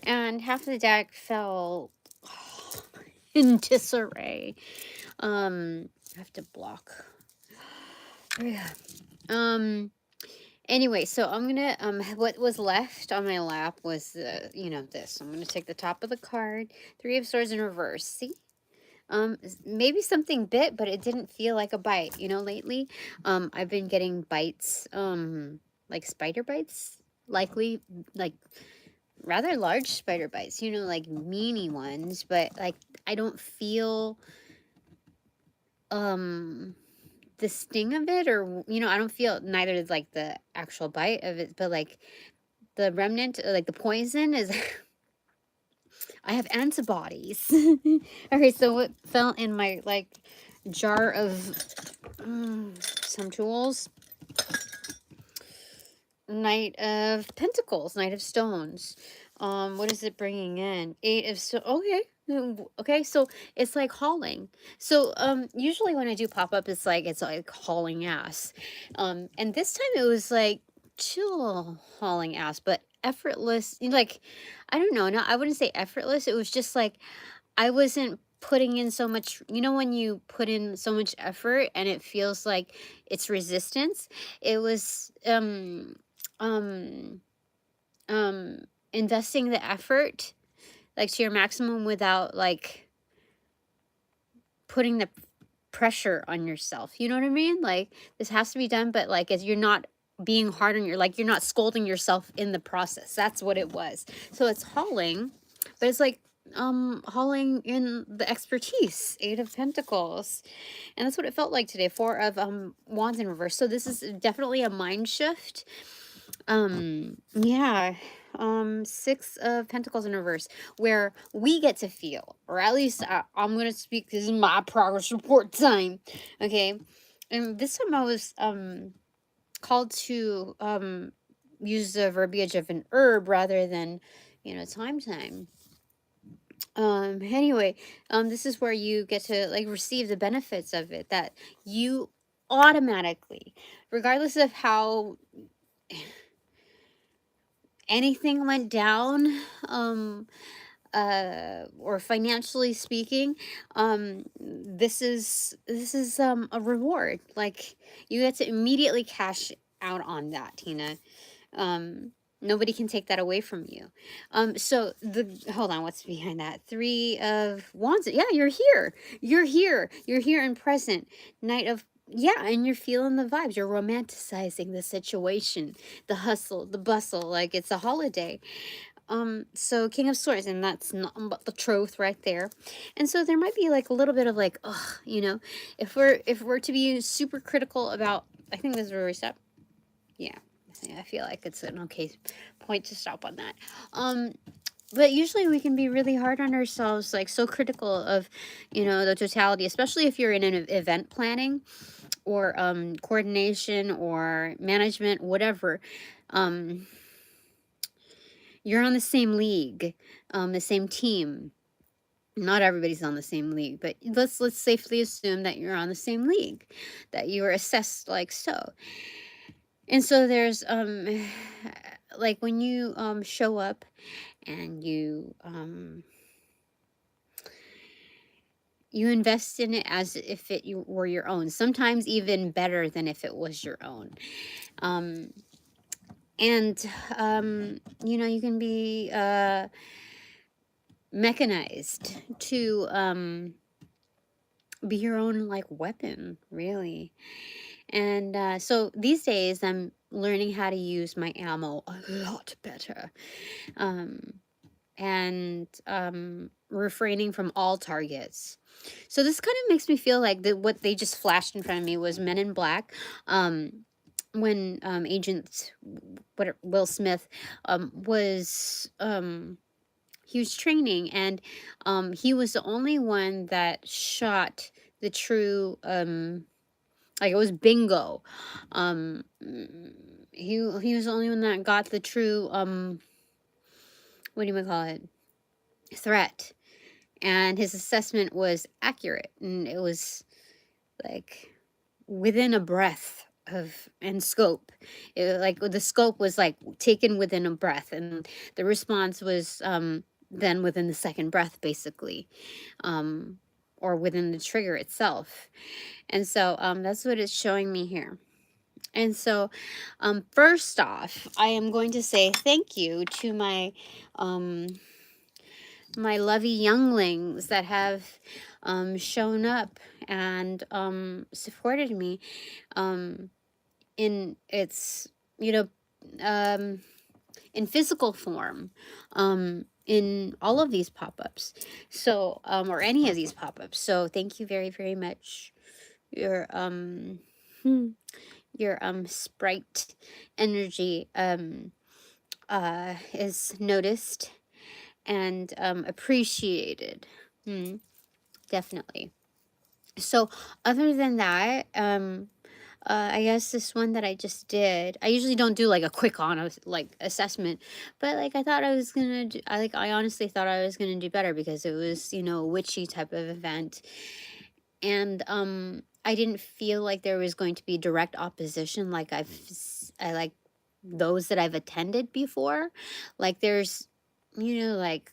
and half the deck fell in disarray. I have to block. Yeah. Anyway, so I'm gonna what was left on my lap was this. I'm gonna take the top of the card, Three of Swords in reverse. See? Maybe something bit, but it didn't feel like a bite. Lately, I've been getting bites, like spider bites, likely like rather large spider bites, like meanie ones, but like I don't feel the sting of it, or I don't feel neither like the actual bite of it, but like the remnant, like the poison is I have antibodies. Okay, so what fell in my like jar of some tools? Knight of Pentacles, Knight of Stones. What is it bringing in? Eight of okay. Okay, so it's like hauling. So usually when I do pop up, it's like hauling ass. And this time it was like chill hauling ass, but effortless. Like, I don't know, no, I wouldn't say effortless. It was just like I wasn't putting in so much, when you put in so much effort and it feels like it's resistance. It was um investing the effort like to your maximum without like putting the pressure on yourself. You know what I mean? Like this has to be done, but like as you're not being hard on you're not scolding yourself in the process. That's what it was. So it's hauling, but it's like hauling in the expertise. Eight of Pentacles. And that's what it felt like today. Four of Wands in reverse. So this is definitely a mind shift. Yeah. Six of Pentacles in reverse, where we get to feel, or at least I'm gonna speak. This is my progress report time. Okay. And this time I was called to use the verbiage of an herb rather than time. Anyway, this is where you get to like receive the benefits of it, that you automatically, regardless of how anything went down, or financially speaking, this is a reward. Like you get to immediately cash out on that, Tina. Nobody can take that away from you. So hold on, what's behind that? Three of Wands. Yeah, you're here. You're here and present. Knight of, yeah, and you're feeling the vibes. You're romanticizing the situation, the hustle, the bustle, like it's a holiday. So King of Swords, and that's not but the truth right there. And so there might be like a little bit of like, if we're to be super critical about, I think this is where we stop. Yeah. I feel like it's an okay point to stop on that. But usually we can be really hard on ourselves, like so critical of, the totality, especially if you're in an event planning or coordination or management, whatever. You're on the same league, the same team. Not everybody's on the same league, but let's safely assume that you're on the same league, that you are assessed like so. And so there's like when you show up and you invest in it as if it were your own, sometimes even better than if it was your own. And you can be mechanized to be your own like weapon, really. And so these days I'm learning how to use my ammo a lot better, and refraining from all targets. So this kind of makes me feel like what they just flashed in front of me was Men in Black, when Agent Will Smith was he was training, and he was the only one that shot the true like it was bingo. He was the only one that got the true what do you call it, threat, and his assessment was accurate, and it was like within a breath and scope. Like the scope was like taken within a breath, and the response was then within the second breath, basically, um, or within the trigger itself. And so that's what it's showing me here. And so first off, I am going to say thank you to my my lovey younglings that have shown up and supported me in its, you know, in physical form, in all of these pop-ups. So or any of these pop-ups. So thank you very, very much. Your your sprite energy is noticed and appreciated. Definitely. So other than that, I guess this one that I just did, I usually don't do like a quick on like assessment, but like I thought I was gonna do, I honestly thought I was gonna do better because it was, you know, a witchy type of event. And I didn't feel like there was going to be direct opposition like I like those that I've attended before. Like there's, you know, like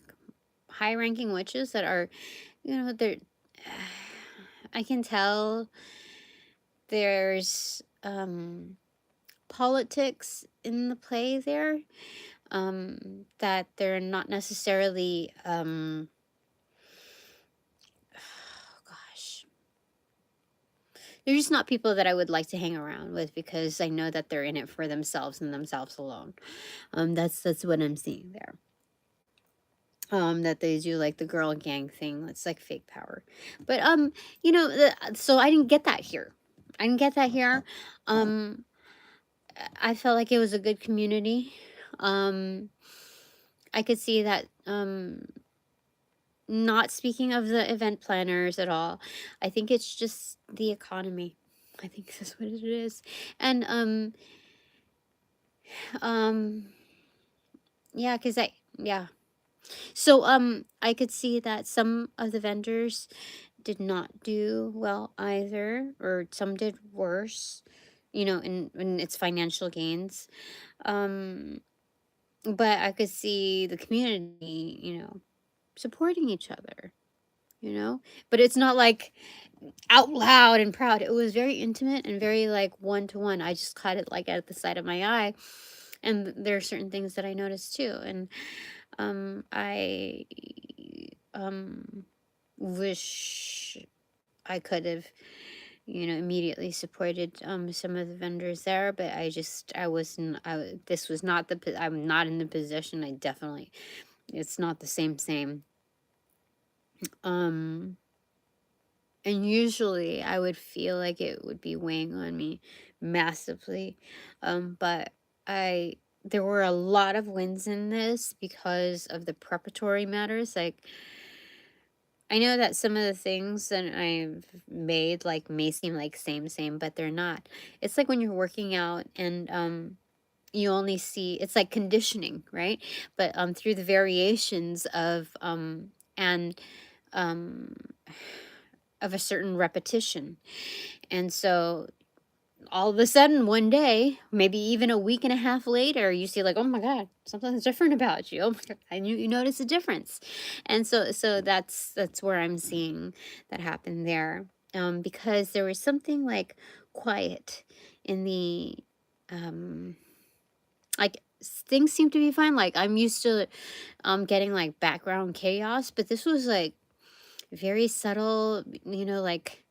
high ranking witches that are, you know, they're I can tell there's politics in the play there, that they're not necessarily oh gosh, they're just not people that I would like to hang around with because I know that they're in it for themselves and themselves alone. That's what I'm seeing there. That they do like the girl gang thing. That's like fake power. But you know, so I didn't get that here. I didn't get that here. I felt like it was a good community. I could see that, not speaking of the event planners at all, I think it's just the economy. I think that's what it is. And yeah, because yeah. So I could see that some of the vendors did not do well either, or some did worse, you know, in its financial gains. But I could see the community, you know, supporting each other, you know, but it's not like out loud and proud. It was very intimate and very like one to one. I just caught it like at the side of my eye. And there are certain things that I noticed too. And I wish I could have, you know, immediately supported some of the vendors there, but I wasn't, this was not I'm not in the position. I definitely, it's not the same. And usually I would feel like it would be weighing on me massively. But there were a lot of wins in this because of the preparatory matters. Like, I know that some of the things that I've made like may seem like same, but they're not. It's like when you're working out and you only see, it's like conditioning, right? But through the variations and um of a certain repetition. And so all of a sudden one day, maybe even a week and a half later, you see like, oh my God, something's different about you. Oh my God, and you notice a difference. And so that's where I'm seeing that happen there. Because there was something like quiet in the like things seem to be fine. Like I'm used to getting like background chaos, but this was like very subtle, you know, like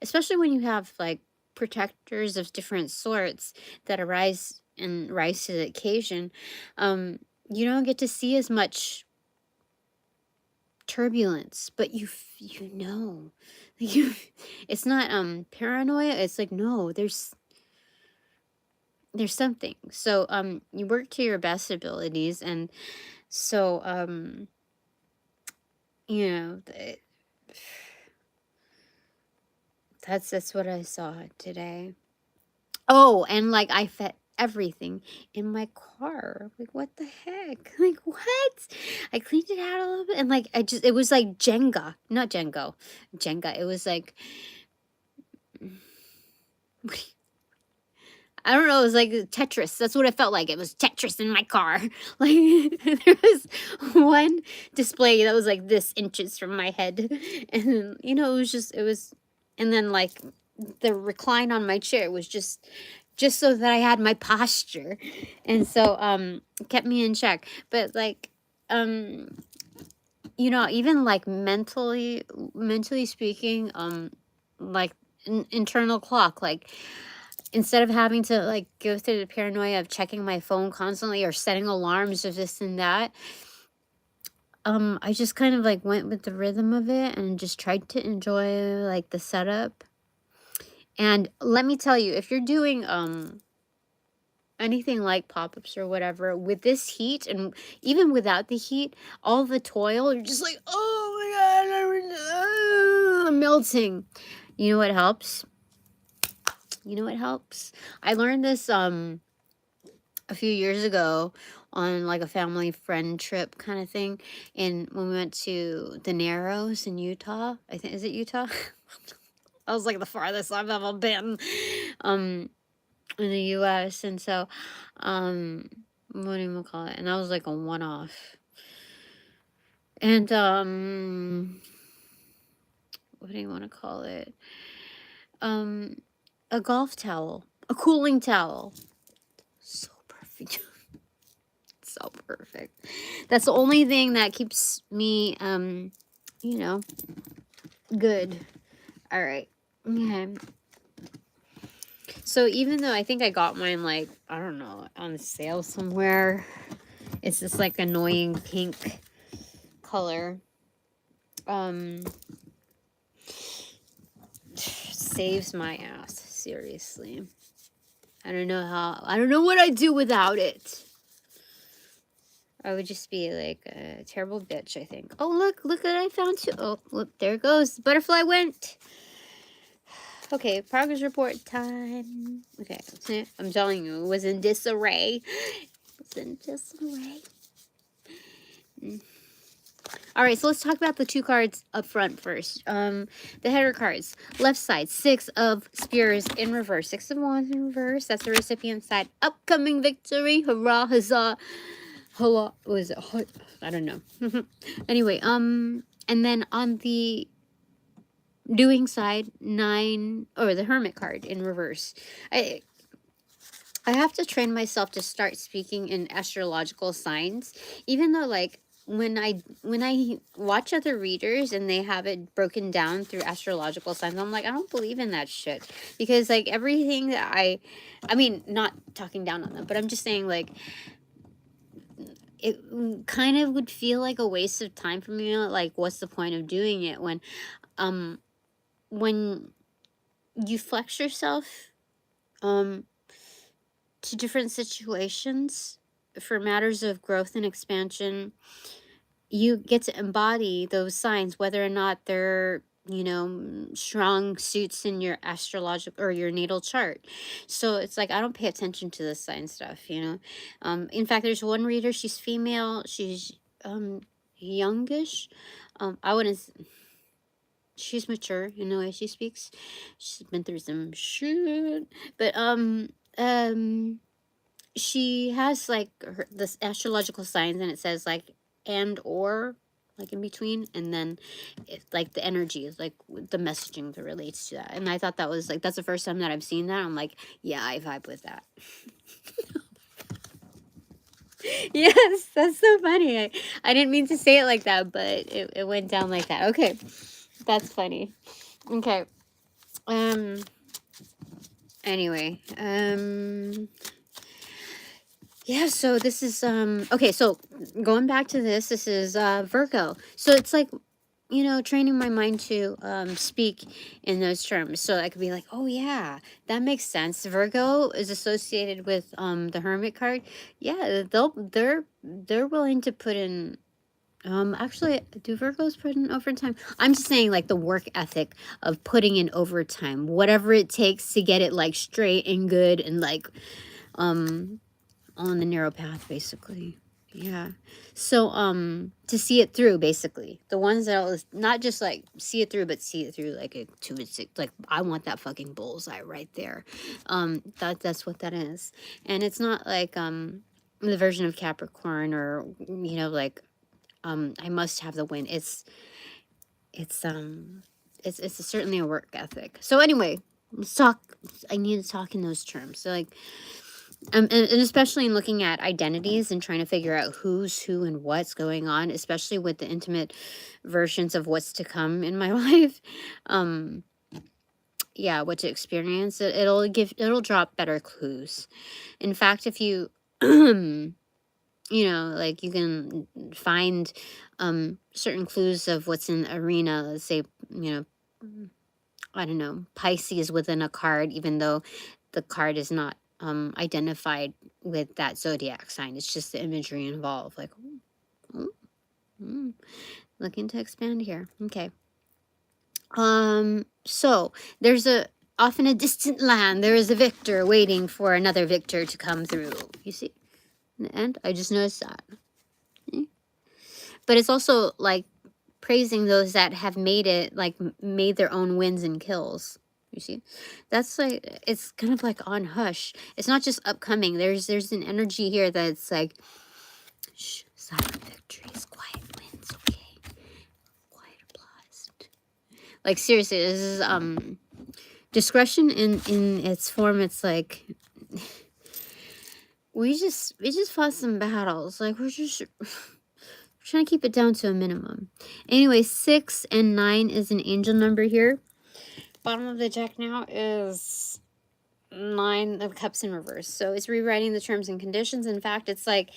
especially when you have like protectors of different sorts that rise to the occasion. You don't get to see as much turbulence, but you know, you it's not paranoia. It's like, no, there's something. So you work to your best abilities, and so you know, that's what I saw today. Oh, and like I fit everything in my car. Like, what the heck? Like, what? I cleaned it out a little bit and like it was like Jenga, not Jengo, Jenga. It was like I don't know, it was like Tetris. That's what it felt like. It was Tetris in my car. Like there was one display that was like this inches from my head. And you know, it was and then like the recline on my chair was just so that I had my posture. And so it kept me in check. But like you know, even like mentally speaking, like internal clock, like instead of having to like go through the paranoia of checking my phone constantly or setting alarms of this and that, I just kind of like went with the rhythm of it and just tried to enjoy like the setup. And let me tell you, if you're doing anything like pop-ups or whatever with this heat, and even without the heat, all the toil, you're just like, oh my god, I'm melting. You know what helps? You know what helps? I learned this a few years ago on like a family friend trip kind of thing, and when we went to the Narrows in Utah. I think, is it Utah? That was like the farthest I've ever been in the US. And so what do you call it? And that was like a one-off. And what do you want to call it? A golf towel, a cooling towel. So perfect. So perfect. That's the only thing that keeps me you know, good. All right. Okay. So even though I think I got mine like, I don't know, on sale somewhere, it's this like annoying pink color. Saves my ass, seriously. I don't know what I'd do without it. I would just be like a terrible bitch, I think. Oh, look what I found too. Oh, look, there it goes. The butterfly went. Okay, progress report time. Okay, I'm telling you, it was in disarray. It was in disarray. All right, so let's talk about the two cards up front first. The header cards. Left side, 6 of Spears in reverse. 6 of Wands in reverse. That's the recipient side. Upcoming victory. Hurrah, huzzah. Hello. What is it? I don't know. Anyway, and then on the doing side, 9, or the Hermit card in reverse. I have to train myself to start speaking in astrological signs, even though like when I watch other readers and they have it broken down through astrological signs, I'm like, I don't believe in that shit, because like everything that I mean, not talking down on them, but I'm just saying like it kind of would feel like a waste of time for me. Like, what's the point of doing it when you flex yourself to different situations for matters of growth and expansion? You get to embody those signs, whether or not they're, you know, strong suits in your astrological or your natal chart. So it's like, I don't pay attention to the sign stuff, you know. In fact, there's one reader, she's female, she's youngish. I wouldn't, she's mature in the way she speaks. She's been through some shit. But she has like this astrological signs, and it says like and or like in between, and then it's like the energy is like the messaging that relates to that. And I thought that was like, that's the first time that I've seen that. I'm like, yeah, I vibe with that. Yes, that's so funny. I didn't mean to say it like that, but it went down like that. Okay, that's funny. Okay. Anyway, yeah, so this is okay, so going back to this is Virgo. So it's like, you know, training my mind to speak in those terms. So I could be like, oh yeah, that makes sense. Virgo is associated with the Hermit card. Yeah, they're willing to put in actually, do Virgos put in overtime? I'm just saying like the work ethic of putting in overtime, whatever it takes to get it like straight and good and like on the narrow path, basically. Yeah. So, to see it through, basically. The ones that was not just like see it through, but see it through like a to its like I want that fucking bullseye right there. That's what that is. And it's not like the version of Capricorn or like I must have the win. It's certainly a work ethic. So anyway, let's talk. I need to talk in those terms. So like and especially in looking at identities and trying to figure out who's who and what's going on, especially with the intimate versions of what's to come in my life. Um, yeah, what to experience. It'll drop better clues. In fact, if you like you can find certain clues of what's in the arena, let's say, I don't know, Pisces within a card, even though the card is not identified with that zodiac sign. It's just the imagery involved. Like, ooh, looking to expand here. Okay. So there's off in a distant land, there is a victor waiting for another victor to come through. You see? In the end, I just noticed that. Okay. But it's also like praising those that have made it, like made their own wins and kills. You see, that's like it's kind of like on hush. It's not just upcoming. There's an energy here that's like, shh, silent victories, quiet wins. Okay, quiet applause. Like seriously, this is discretion in its form. It's like we just fought some battles. Like we're trying to keep it down to a minimum. Anyway, 6 and 9 is an angel number here. Bottom of the deck now is 9 of Cups in reverse. So it's rewriting the terms and conditions. In fact, it's like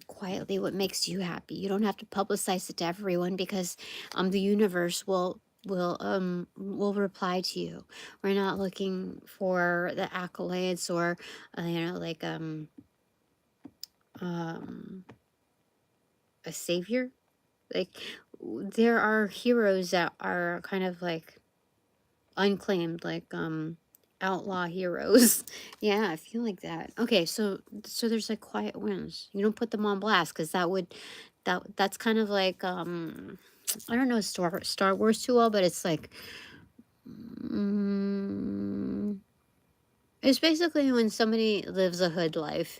quietly what makes you happy. You don't have to publicize it to everyone because the universe will reply to you. We're not looking for the accolades or like a savior. Like there are heroes that are kind of like unclaimed, like outlaw heroes. Yeah, I feel like that. Okay, so there's like quiet wins. You don't put them on blast because that's kind of like I don't know Star Wars too well, but it's like it's basically when somebody lives a hood life.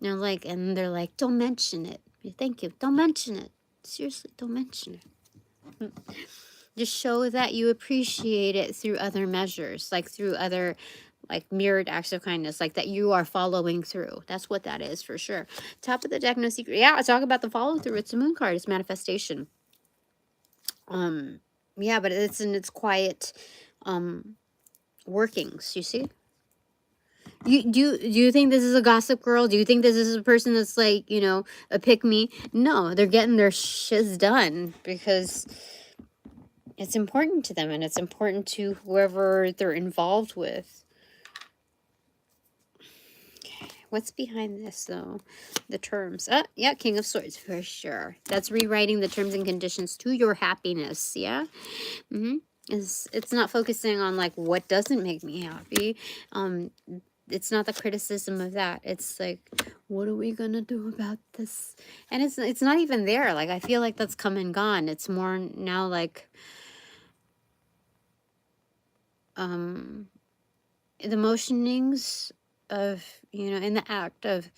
And they're like, don't mention it. Thank you. Don't mention it. Seriously, don't mention it. Just show that you appreciate it through other measures, like through other like mirrored acts of kindness, like that you are following through. That's what that is for sure. Top of the deck, no secret. Yeah, I talk about the follow through. It's a moon card. It's manifestation. Yeah, but it's in its quiet workings. You see. Do you think this is a gossip girl? Do you think this is a person that's like a pick me? No, they're getting their shiz done because it's important to them and it's important to whoever they're involved with. Okay, what's behind this though? The terms. Yeah, King of Swords for sure. That's rewriting the terms and conditions to your happiness. Yeah. It's not focusing on like what doesn't make me happy. It's not the criticism of that. It's like, what are we gonna do about this? And it's not even there. Like I feel like that's come and gone. It's more now like the motionings of in the act of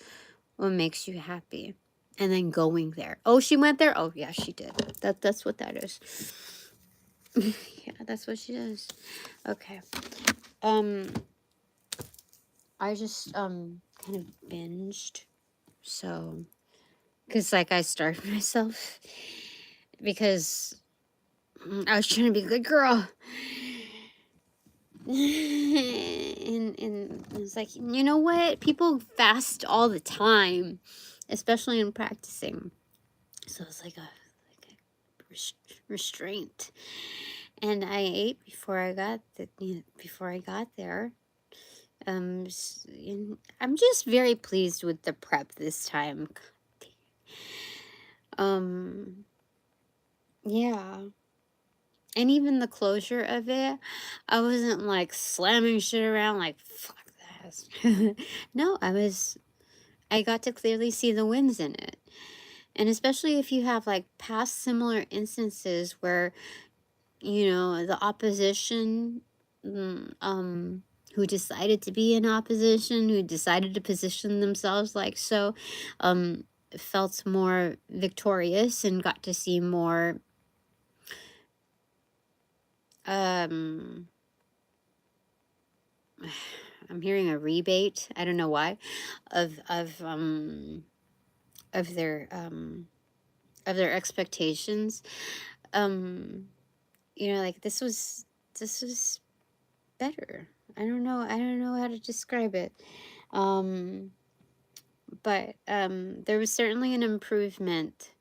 what makes you happy and then going there. Oh, she went there. Oh yeah, she did. That's what that is. Yeah, that's what she does. Okay. I just kind of binged, so because like I starved myself because I was trying to be a good girl. And it's like, you know what? People fast all the time, especially in practicing. So it's like a restraint. And I ate before I got there. I'm just very pleased with the prep this time. Yeah. And even the closure of it, I wasn't like slamming shit around like fuck this. No, I was I got to clearly see the wins in it. And especially if you have like past similar instances where, you know, the opposition, who decided to be in opposition, who decided to position themselves like so, um, felt more victorious and got to see more, um, I'm hearing a rebate. I don't know why, of their expectations. Um, you know, like this was better. I don't know how to describe it. But there was certainly an improvement,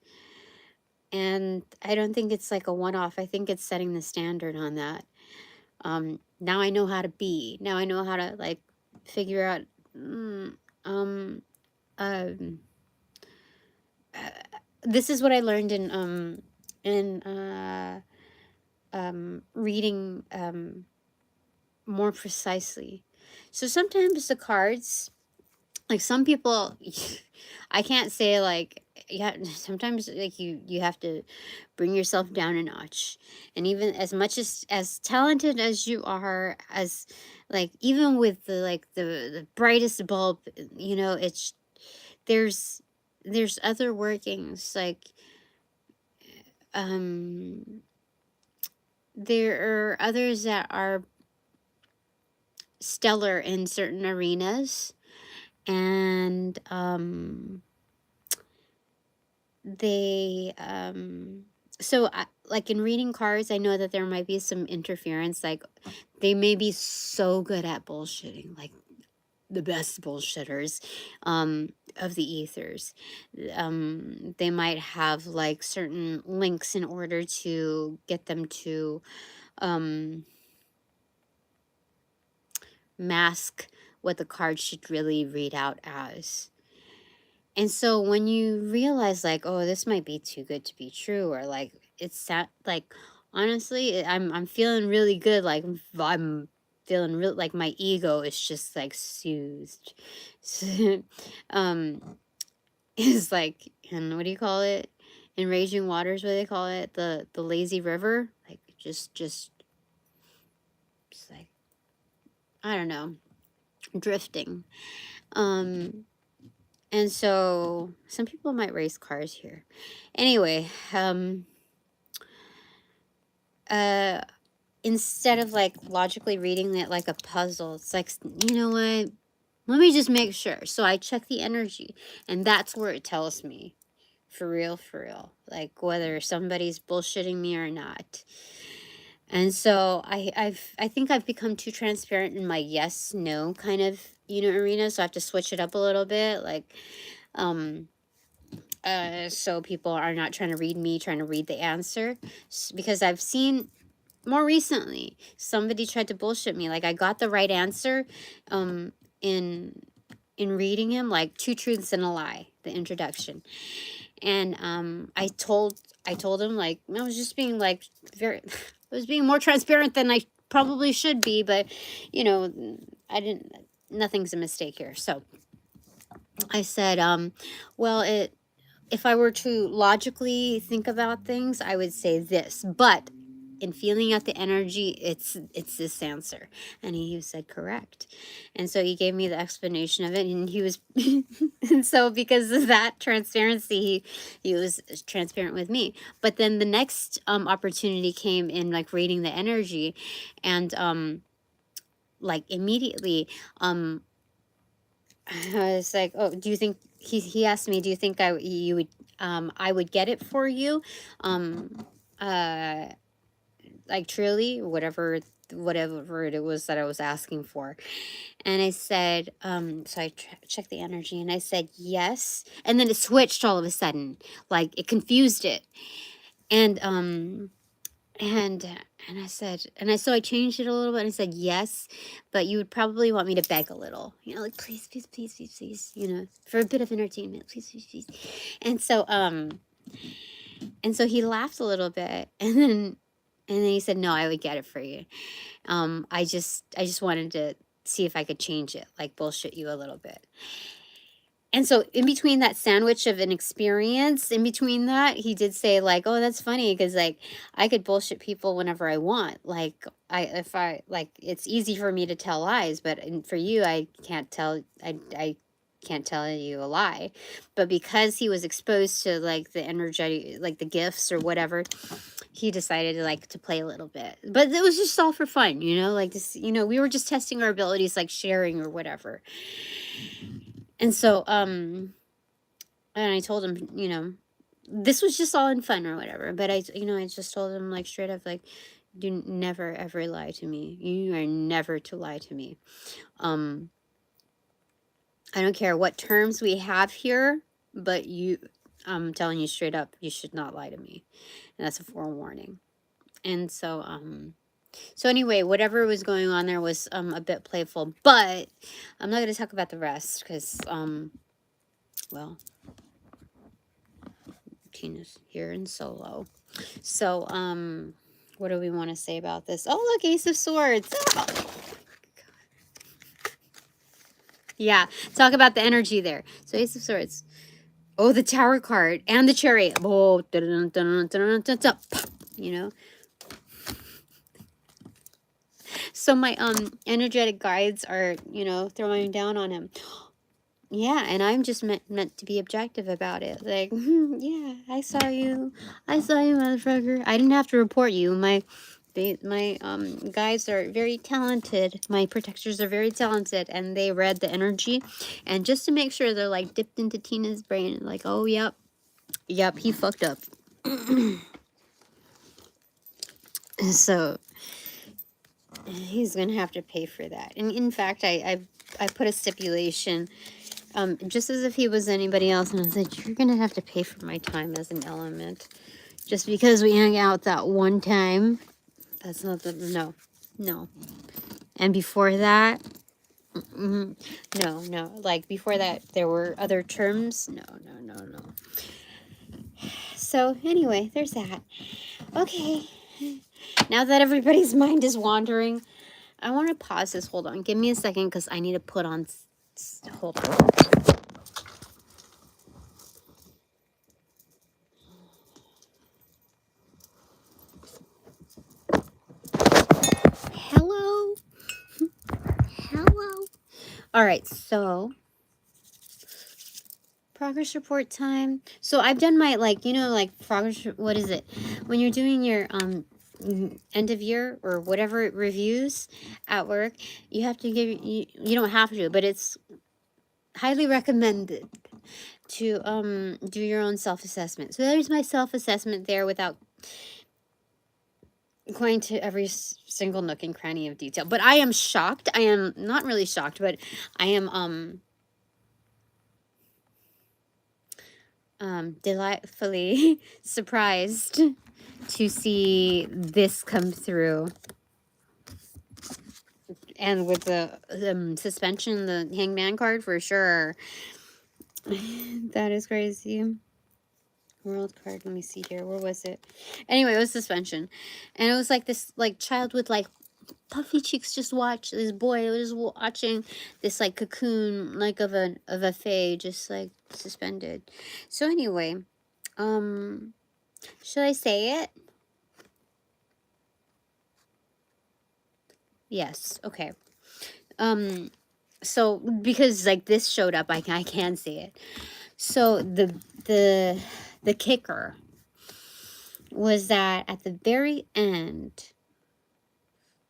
and I don't think it's like a one-off. I think it's setting the standard on that. Now I know how to be. Now I know how to like figure out. Mm, um, um, uh, this is what I learned in reading more precisely. So sometimes the cards, like some people, I can't say like, yeah, sometimes like you have to bring yourself down a notch. And even as much as talented as you are, as like even with the like the brightest bulb, you know, it's there's other workings, like um there are others that are stellar in certain arenas, and they so like in reading cards, I know that there might be some interference, like they may be so good at bullshitting, like the best bullshitters of the ethers. They might have like certain links in order to get them to um mask what the card should really read out as. And so when you realize like, oh, this might be too good to be true, or like it's that like honestly, I'm feeling really good. Like I'm feeling real like my ego is just like soothed. um is like, and what do you call it? In raging waters, what do they call it? The lazy river? Like just like, I don't know, drifting. Um And so some people might race cars here. Anyway, uh instead of like logically reading it like a puzzle, it's like, you know what? Let me just make sure. So I check the energy, and that's where it tells me for real, like whether somebody's bullshitting me or not. And so I think I've become too transparent in my yes no kind of, you know, arena, so I have to switch it up a little bit, like um so people are not trying to read me, trying to read the answer. Because I've seen more recently somebody tried to bullshit me, like I got the right answer um in reading him, like two truths and a lie, the introduction. And I told him, like, I was just being like very I was being more transparent than I probably should be, but you know, I didn't, nothing's a mistake here. So I said, well, it, if I were to logically think about things, I would say this, but in feeling out the energy, it's this answer. And he said correct. And so he gave me the explanation of it, and he was and so because of that transparency, he was transparent with me. But then the next opportunity came in like reading the energy, and like immediately um I was like, "Oh, do you think," he asked me, "Do you think you would I would get it for you?" Um uh like truly, whatever it was that I was asking for. And I said, so I checked the energy, and I said yes, and then it switched all of a sudden, like it confused it. And and and I said, and I so I changed it a little bit, and I said yes, but you would probably want me to beg a little, you know, like please, please, please, please, please, you know, for a bit of entertainment, please, please, please. And so he laughed a little bit, and then he said, no, I would get it for you. I just wanted to see if I could change it, like bullshit you a little bit. And so in between that sandwich of an experience, in between that, he did say like, "Oh, that's funny because like I could bullshit people whenever I want. Like if I like, it's easy for me to tell lies, but for you, I can't tell. I can't tell you a lie. But because he was exposed to like the energetic, like the gifts or whatever, he decided to like to play a little bit. But it was just all for fun, you know, like this, you know, we were just testing our abilities, like sharing or whatever. And so, and I told him, you know, this was just all in fun or whatever. But I, you know, I just told him like straight up, like, do never ever lie to me. You are never to lie to me. I don't care what terms we have here, but I'm telling you straight up, you should not lie to me. And that's a forewarning. And so, so anyway, whatever was going on there was a bit playful, but I'm not going to talk about the rest because, well, Tina's here in solo. So, what do we want to say about this? Oh, look, Ace of Swords. Oh. Yeah, talk about the energy there. So, Ace of Swords. Oh, the Tower card and the Chariot. Oh, dun, dun, dun, dun, dun, dun, you know. So my energetic guides are, you know, throwing down on him. Yeah, and I'm just meant to be objective about it. Like, yeah, I saw you, motherfucker. I didn't have to report you. My guides are very talented. My protectors are very talented, and they read the energy, and just to make sure, they're like dipped into Tina's brain, like, oh, yep, he fucked up. So he's gonna have to pay for that. And in fact, I put a stipulation. Just as if he was anybody else, and I said, you're gonna have to pay for my time as an element. Just because we hung out that one time, that's not the, no. And before that, no. Like, before that, there were other terms. No. So, anyway, there's that. Okay. Now that everybody's mind is wandering, I want to pause this. Hold on. Give me a second, because I need to put on... Hold on. Hello? All right, so progress report time. So I've done my, like, you know, like progress, what is it? When you're doing your end of year or whatever reviews at work, you have to give, you don't have to, but it's highly recommended to do your own self-assessment. So there's my self-assessment there without going to every single nook and cranny of detail. But I am shocked. I am not really shocked, but I am delightfully surprised to see this come through. And with the suspension, the hangman card, for sure. That is crazy. World card, let me see here. Where was it? Anyway, it was suspension. And it was like this, like, child with, like, puffy cheeks. Just watch this boy was watching this, like, cocoon, like, of a fae, just, like, suspended. So anyway, should I say it? Yes. Okay. So because, like, this showed up, I can say it. So the kicker was that at the very end,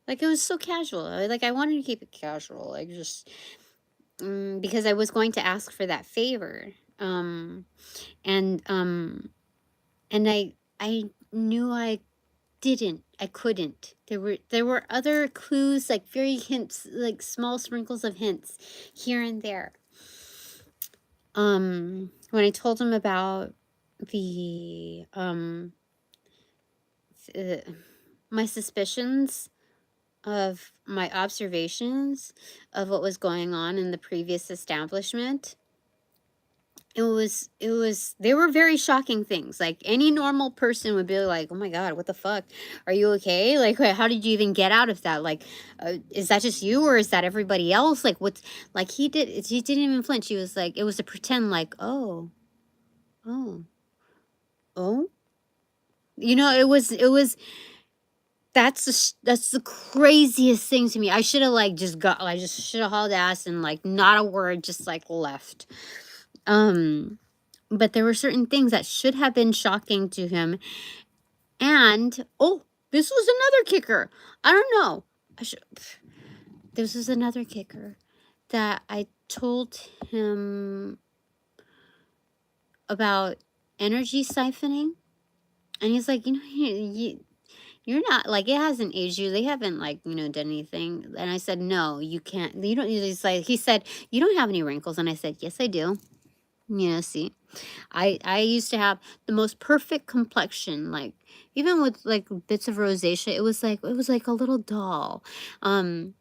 like, it was so casual. Like, I wanted to keep it casual, like, just because I was going to ask for that favor. And I knew I couldn't. There were other clues, like very hints, like small sprinkles of hints here and there. When I told him about the my suspicions of my observations of what was going on in the previous establishment, they were very shocking things. Like, any normal person would be like, oh my God, what the fuck, are you okay? Like, how did you even get out of that? Like, is that just you, or is that everybody else? Like, what's, like, he didn't even flinch. He was like, it was a pretend, like, oh oh it was that's the craziest thing to me. I should have, like, I just should have hauled ass and, like, not a word, just, like, left. But there were certain things that should have been shocking to him. And, oh, this was another kicker. I don't know. This was another kicker that I told him about energy siphoning. And he's like, you're not, like, it hasn't aged you. They haven't, like, done anything. And I said, no, you can't. You don't. He said, you don't have any wrinkles. And I said, yes, I do. See, I used to have the most perfect complexion, like, even with, like, bits of rosacea, it was like a little doll. And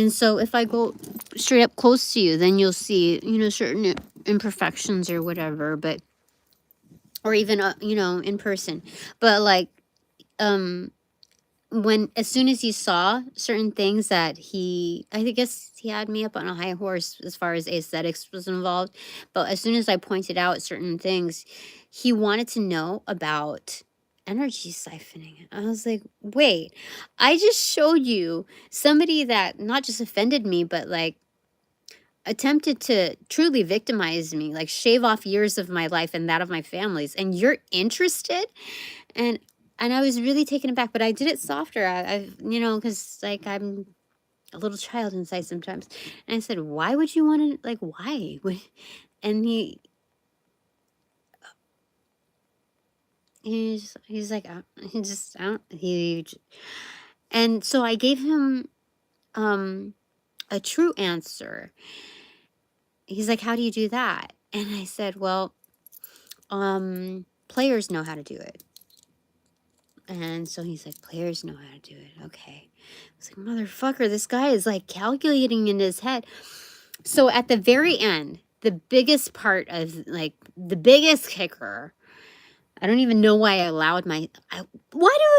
so if I go straight up close to you, then you'll see, certain imperfections or whatever, but, or even, in person. But, like, um as soon as he saw certain things that I guess he had me up on a high horse as far as aesthetics was involved. But as soon as I pointed out certain things, he wanted to know about energy siphoning. I was like, wait, I just showed you somebody that not just offended me, but, like, attempted to truly victimize me, like, shave off years of my life and that of my family's, and you're interested? And I was really taken aback, but I did it softer. Because, like, I'm a little child inside sometimes. And I said, "Why would you want to, like, why?" And he's like, he just, I don't, and so I gave him a true answer. He's like, "How do you do that?" And I said, "Well, players know how to do it." And so he's like, players know how to do it. Okay. I was like, motherfucker, this guy is, like, calculating in his head. So at the very end, the biggest part of, like, the biggest kicker, I don't even know why I allowed why do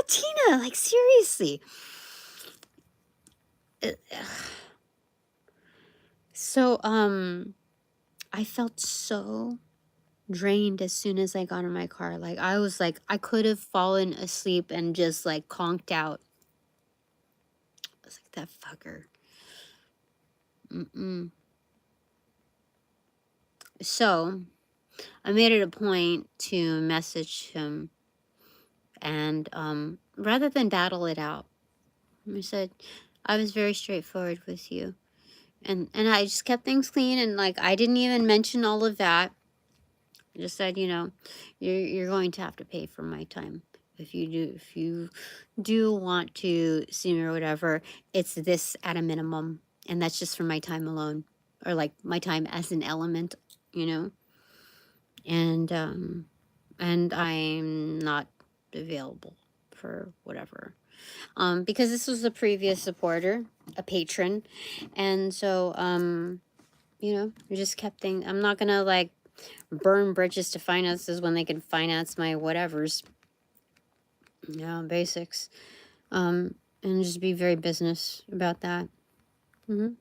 Tina? Like, seriously. So, I felt so drained as soon as I got in my car. Like, I was like, I could have fallen asleep and just, like, conked out. I was like, that fucker. So I made it a point to message him, and rather than battle it out, I said, I was very straightforward with you, and I just kept things clean, and, like, I didn't even mention all of that. I just said, you're going to have to pay for my time. If you do want to see me or whatever, it's this at a minimum, and that's just for my time alone, or, like, my time as an element, you know. And I'm not available for whatever. Because this was a previous supporter, a patron, and so we just kept things. I'm not gonna, like, burn bridges to finances when they can finance my whatevers. Basics. And just be very business about that. It's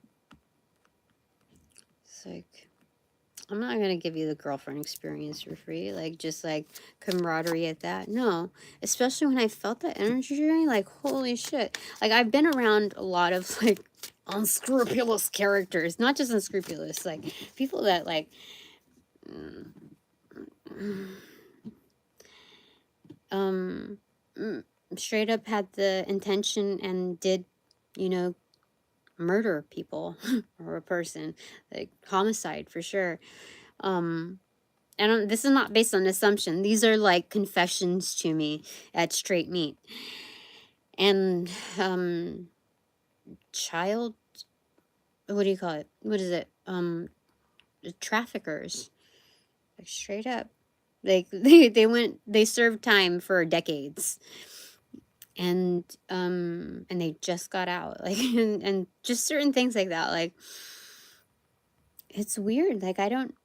like, I'm not going to give you the girlfriend experience for free. Like, just, like, camaraderie at that. No. Especially when I felt that energy drain. Like, holy shit. Like, I've been around a lot of, like, unscrupulous characters. Not just unscrupulous. Like, people that, like, straight up had the intention and did, murder people or a person. Like, homicide for sure. And this is not based on assumption. These are, like, confessions to me at Straight Meat. And child, what do you call it? What is it? Traffickers. Like, straight up. Like, they served time for decades. And they just got out. Like, and just certain things like that. Like, it's weird. Like, I don't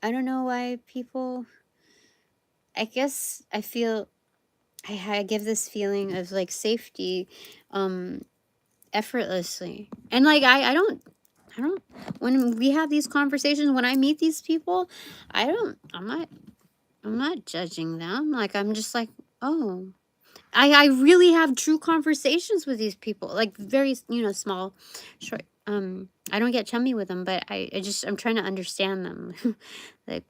I don't know why people, I guess I feel, I give this feeling of like safety effortlessly. And like I don't, when we have these conversations, when I meet these people, I'm not judging them. Like I'm just like, oh, I really have true conversations with these people, like very, small, short. I don't get chummy with them, but I'm trying to understand them. Like,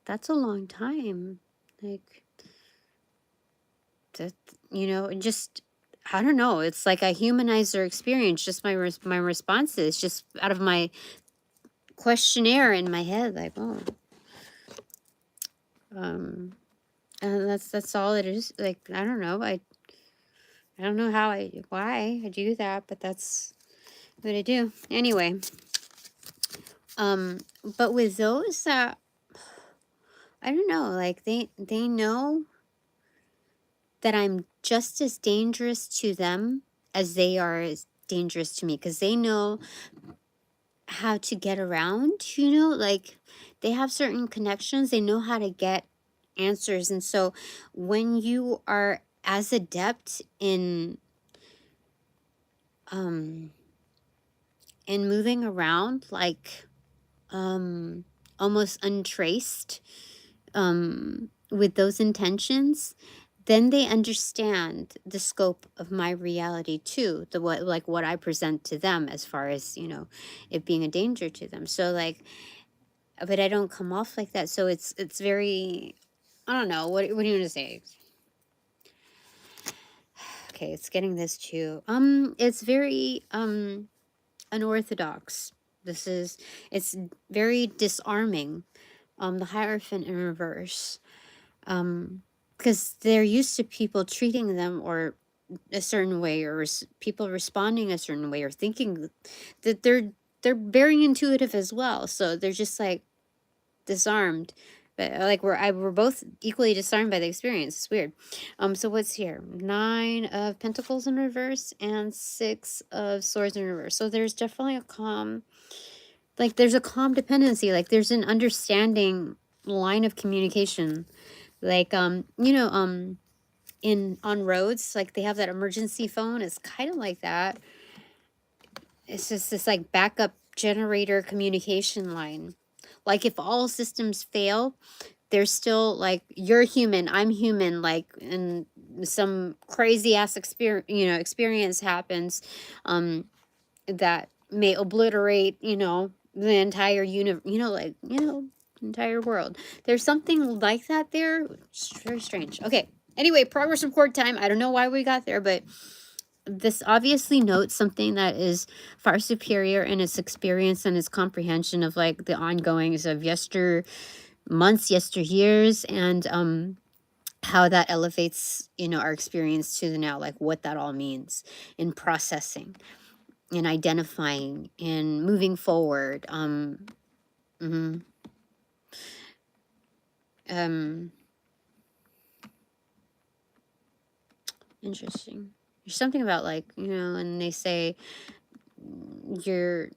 that's a long time. Like, that, just, I don't know. It's like I humanize their experience. Just my responses, just out of my questionnaire in my head. Like, oh, and that's all it is. Like, I don't know. I don't know why I do that, but that's what I do. Anyway, but with those that, I don't know, like they know that I'm just as dangerous to them as they are as dangerous to me, because they know how to get around, like they have certain connections, they know how to get answers. And so when you are as adept in moving around, like almost untraced, with those intentions, then they understand the scope of my reality too, what I present to them, as far as it being a danger to them. So like, but I don't come off like that, so it's very, I don't know, what do you want to say? Okay, it's getting this too. It's very unorthodox. It's very disarming. The Hierophant in reverse. Because they're used to people treating them or a certain way, or people responding a certain way, or thinking that they're very intuitive as well. So they're just like disarmed. But like we're both equally disarmed by the experience. It's weird. So what's here? 9 of Pentacles in reverse and 6 of Swords in reverse. So there's definitely a calm, like there's a calm dependency, like there's an understanding line of communication. Like in on roads, like they have that emergency phone. It's kind of like that. It's just this like backup generator communication line. Like if all systems fail, there's still like, you're human, I'm human, like, and some crazy ass experience happens that may obliterate the entire entire world. There's something like that there. It's very strange. Okay, anyway, progress report time. I don't know why we got there, but this obviously notes something that is far superior in its experience and its comprehension of like the ongoings of months, yesteryears, and how that elevates our experience to the now, like what that all means in processing, in identifying, in moving forward. Mhm. Interesting. There's something about like, and they say you're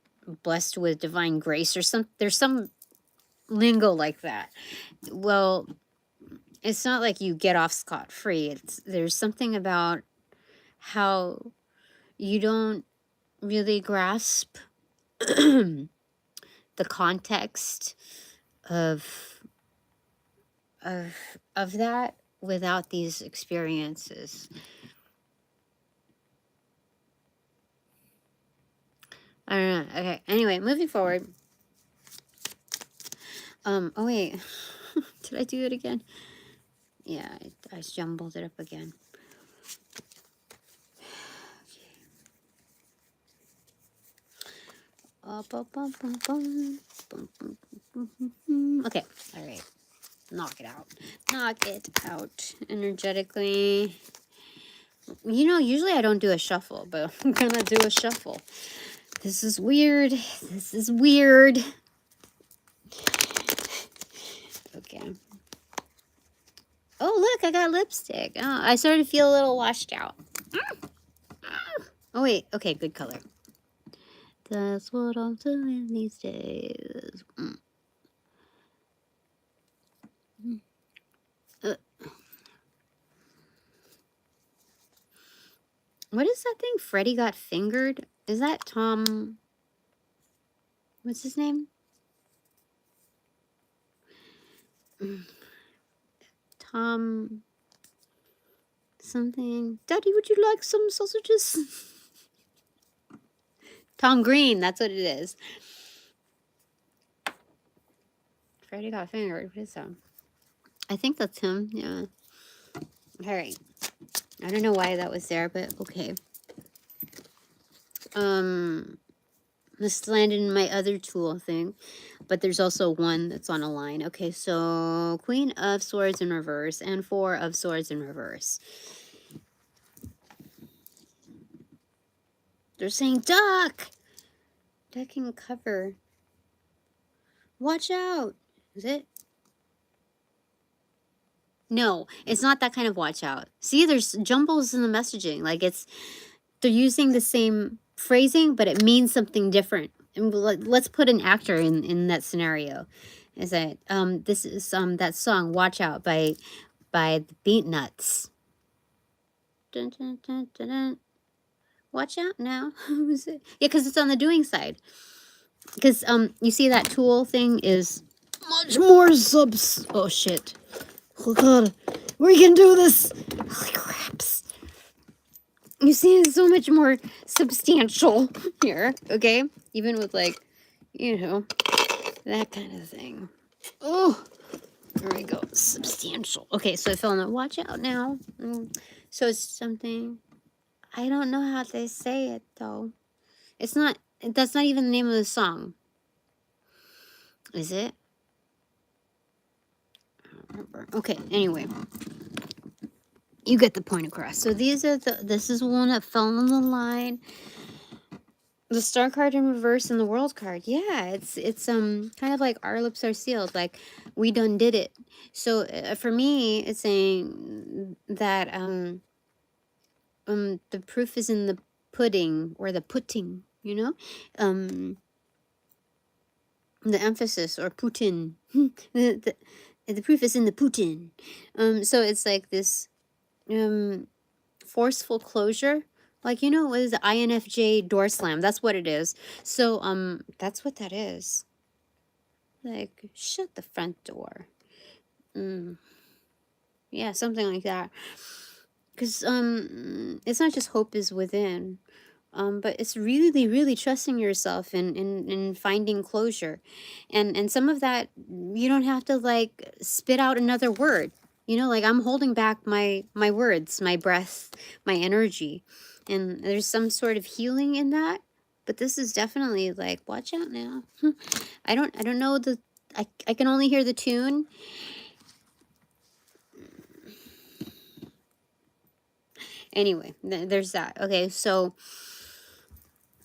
blessed with divine grace, or there's some lingo like that. Well, it's not like you get off scot-free. There's something about how you don't really grasp the context of of of that without these experiences. I don't know. Okay. Anyway, moving forward. Oh wait. Did I do it again? Yeah, I jumbled it up again. Okay. All right. Knock it out. Knock it out energetically. Usually I don't do a shuffle, but I'm gonna do a shuffle. This is weird. This is weird. Okay. Oh, look, I got lipstick. Oh, I started to feel a little washed out. Oh, wait. Okay, good color. That's what I'm doing these days. What is that thing? Freddy got fingered? Is that Tom? What's his name? Tom something. Daddy, would you like some sausages? Tom Green, that's what it is. Freddy got fingered. What is that? I think that's him. Yeah. All right. I don't know why that was there, but okay. This landed in my other tool thing, but there's also one that's on a line. Okay, so Queen of Swords in reverse and Four of Swords in reverse. They're saying duck. Ducking cover. Watch out. Is it? No, it's not that kind of watch out. See, there's jumbles in the messaging. Like they're using the same phrasing, but it means something different. And let's put an actor in that scenario. Is that this is that song "Watch Out" by the Beatnuts. Dun, dun, dun, dun, dun. Watch out now. Who's it? Yeah, because it's on the doing side. Because you see that tool thing is much more subs. Oh shit! Oh god, we can do this. Holy craps! You see, it's so much more substantial here. Okay, even with like, you know, that kind of thing. Oh, there we go. Substantial. Okay, so I fell in the watch out now. So it's something. I don't know how they say it though. It's not. That's not even the name of the song. Is it? I don't remember. Okay. Anyway, you get the point across. So these are the. This is one that fell on the line. The star card in reverse and the world card. Yeah, it's kind of like our lips are sealed. Like we done did it. So for me, it's saying that the proof is in the pudding or the putting. You know, the emphasis or Putin. the proof is in the Putin. So it's like this forceful closure. Like, you know, what is the INFJ door slam? That's what it is. So that's what that is. Like, shut the front door. Yeah, something like that. Because it's not just hope is within. But it's really, really trusting yourself and finding closure. And some of that, you don't have to like spit out another word. You know, like I'm holding back my words, my breath, my energy. And there's some sort of healing in that. But this is definitely like, watch out now. I don't know I can only hear the tune. Anyway, there's that. Okay, so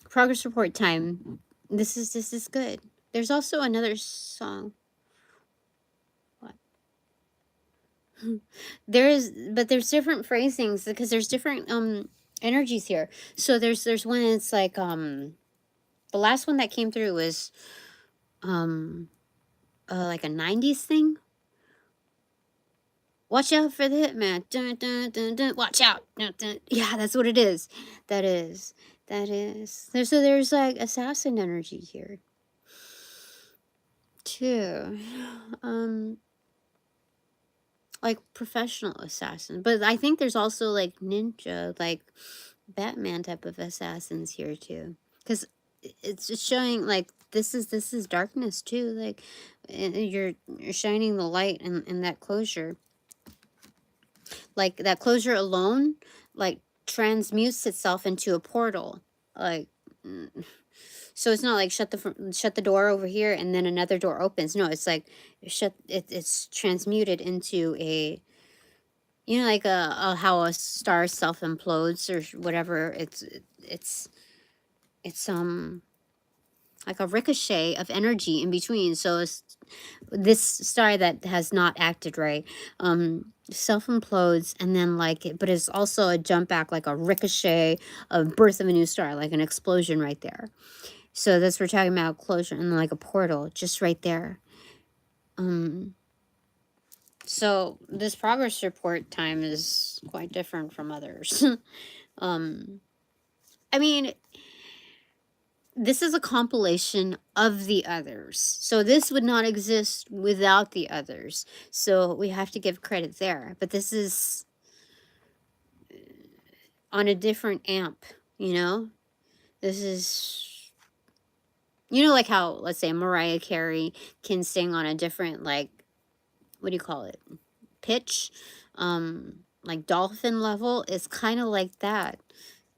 progress report time. This is good. There's also another song. What? There's different phrasings because there's different energies here. So there's one that's like the last one that came through was like a 90s thing. Watch out for the hitman. Dun, dun, dun, dun. Watch out. Dun, dun. Yeah, that's what it is. That is. There's like assassin energy here too. Like professional assassin, but I think there's also like ninja, like Batman type of assassins here too, because it's just showing like this is darkness too, like you're shining the light and that closure, like that closure alone, like transmutes itself into a portal, like. So it's not like shut the door over here and then another door opens. No, it's like it's transmuted into a, you know, like a how a star self implodes or whatever. It's like a ricochet of energy in between. So it's this star that has not acted right self implodes, and then like but it's also a jump back, like a ricochet of birth of a new star, like an explosion right there. So that's we're talking about closure and like a portal just right there. So this progress report time is quite different from others. I mean, this is a compilation of the others. So this would not exist without the others. So we have to give credit there. But this is on a different amp, you know? This is, you know, like how, let's say, Mariah Carey can sing on a different, like, what do you call it? Pitch, like dolphin level. It's kind of like that.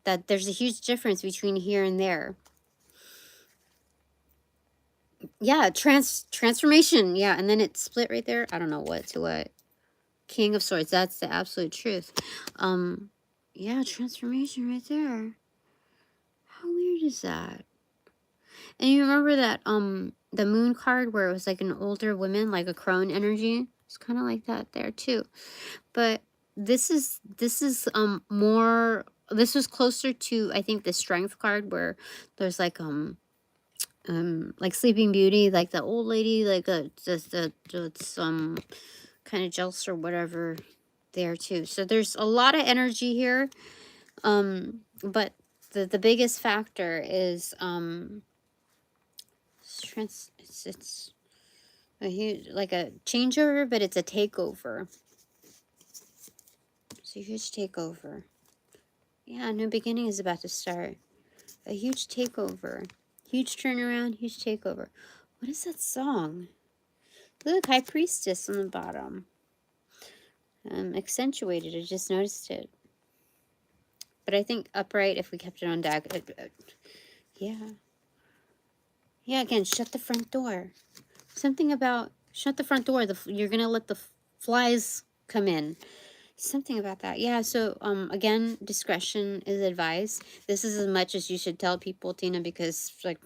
That there's a huge difference between here and there. Yeah, transformation. Yeah, and then it split right there. I don't know what to what. King of Swords. That's the absolute truth. Yeah, transformation right there. How weird is that? And you remember that the moon card where it was like an older woman, like a crone energy? It's kind of like that there too. But this is more, this was closer to, I think, the strength card where there's like Sleeping Beauty, like the old lady, like just kind of jealous or whatever there too. So there's a lot of energy here. But the biggest factor is it's a huge, like a changeover, but it's a takeover. It's a huge takeover. Yeah, a new beginning is about to start. A huge takeover. Huge turnaround, huge takeover. What is that song? Look, High Priestess on the bottom. Accentuated, I just noticed it. But I think upright, if we kept it on deck, yeah. Yeah, again, shut the front door. Something about, shut the front door, you're going to let the flies come in. Something about that. Yeah, so, again, discretion is advised. This is as much as you should tell people, Tina, because, like,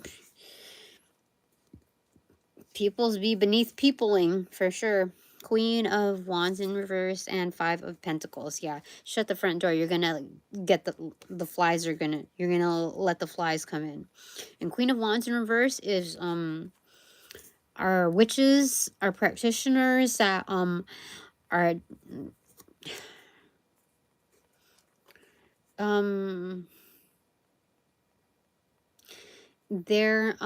peoples be beneath peopling, for sure. Queen of Wands in reverse and Five of Pentacles. Yeah, shut the front door. You're gonna get the flies are gonna, you're gonna let the flies come in. And Queen of Wands in reverse is our witches, our practitioners that are they're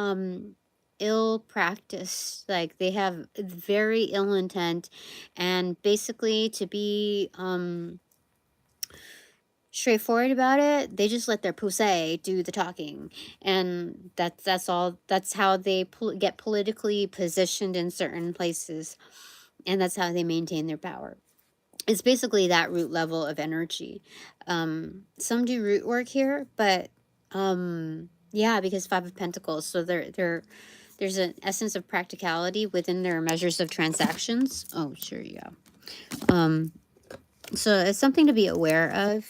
ill practice, like they have very ill intent, and basically, to be straightforward about it, they just let their pussy do the talking, and that's all. That's how they get politically positioned in certain places, and that's how they maintain their power. It's basically that root level of energy. Some do root work here, but yeah, because Five of Pentacles, so there's an essence of practicality within their measures of transactions. Oh, sure, yeah. So it's something to be aware of,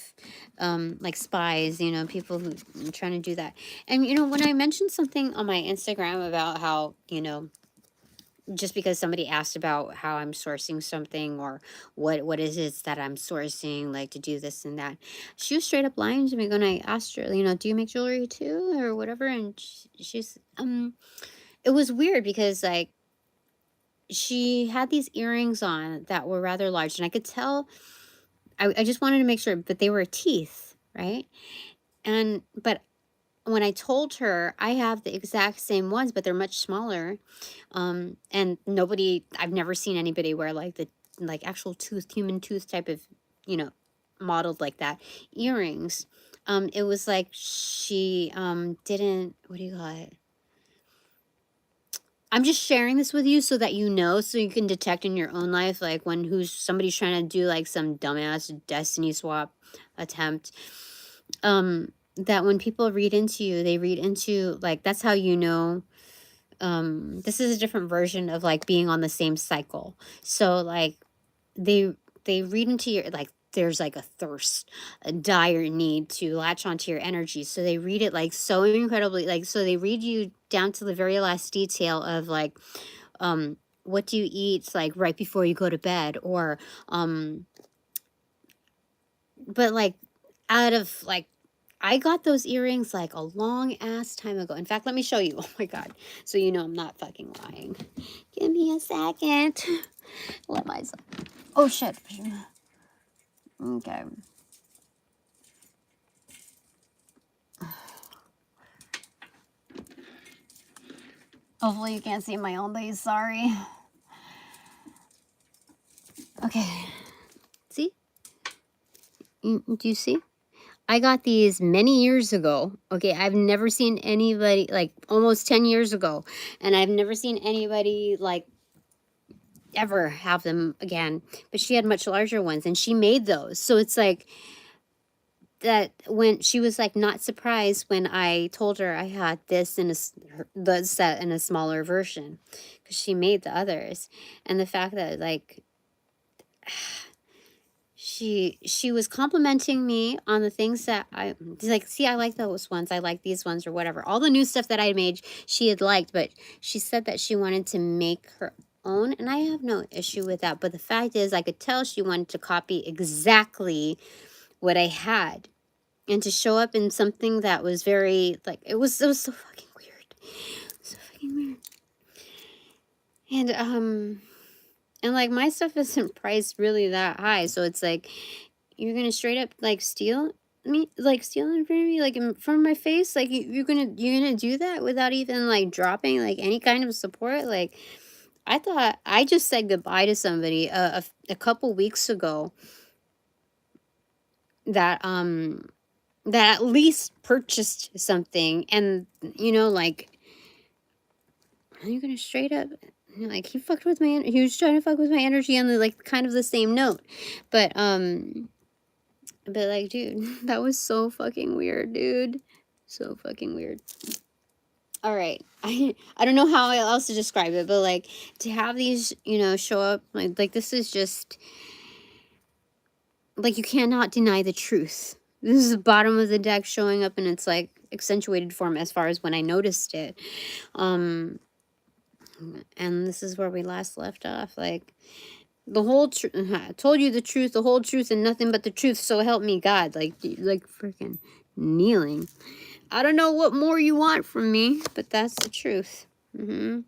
like spies, you know, people who are trying to do that. And, you know, when I mentioned something on my Instagram about how, you know, just because somebody asked about how I'm sourcing something or what is it that I'm sourcing, like to do this and that, she was straight up lying to me when I asked her, you know, do you make jewelry too or whatever? And she's, it was weird because, like, she had these earrings on that were rather large, and I could tell, I just wanted to make sure, but they were teeth, right? And, but when I told her I have the exact same ones, but they're much smaller, and I've never seen anybody wear like the, like actual tooth, human tooth type of, you know, modeled like that earrings. It was like she didn't, what do you call it? I'm just sharing this with you so that you know, so you can detect in your own life, like when somebody's trying to do like some dumbass destiny swap attempt. That when people read into you, they read into, like, that's how you know. This is a different version of like being on the same cycle. So like they read into your, like, there's like a thirst, a dire need to latch onto your energy, so they read it like so incredibly, like, so they read you down to the very last detail of like, what do you eat, like right before you go to bed, or but like, out of like, I got those earrings like a long ass time ago. In fact, let me show you. Oh my god, so you know I'm not fucking lying. Give me a second. Let myself, oh shit. Okay. Hopefully you can't see my old lace, sorry. Okay. See? Do you see? I got these many years ago. Okay, I've never seen anybody, like almost 10 years ago. And I've never seen anybody like ever have them again. But she had much larger ones and she made those. So it's like that when she was like not surprised when I told her I had this in the set in a smaller version because she made the others. And the fact that like she was complimenting me on the things that I like, see, I like those ones, I like these ones or whatever. All the new stuff that I made, she had liked, but she said that she wanted to make her own, and I have no issue with that. But the fact is, I could tell she wanted to copy exactly what I had and to show up in something that was very like it was so fucking weird. So fucking weird. And like my stuff isn't priced really that high, so it's like you're gonna straight up like steal me, like steal in front of me, like in front of my face, like you're gonna do that without even like dropping like any kind of support. Like I thought I just said goodbye to somebody a couple weeks ago that that at least purchased something, and you know, like you're gonna straight up like he fucked with my he was trying to fuck with my energy on the like kind of the same note, but like dude, that was so fucking weird, dude, so fucking weird. All right, I don't know how else to describe it, but like to have these, you know, show up like this is just like you cannot deny the truth. This is the bottom of the deck showing up in its like accentuated form as far as when I noticed it. And this is where we last left off. Like the whole truth, I told you the truth, the whole truth, and nothing but the truth. So help me God. Like freaking kneeling. I don't know what more you want from me, but that's the truth of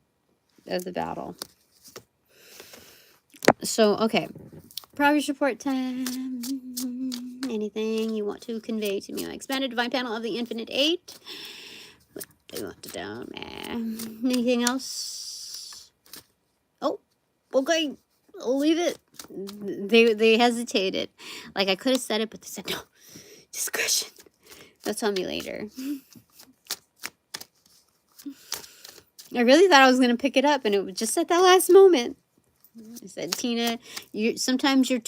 the battle. So okay, progress report time. Anything you want to convey to me? Expanded divine panel of the infinite 8. What do you want to down? Anything else? Oh, okay. I'll leave it. They hesitated. Like I could have said it, but they said no. Discretion. They'll tell me later. I really thought I was gonna pick it up, and it was just at that last moment. I said, Tina, sometimes you're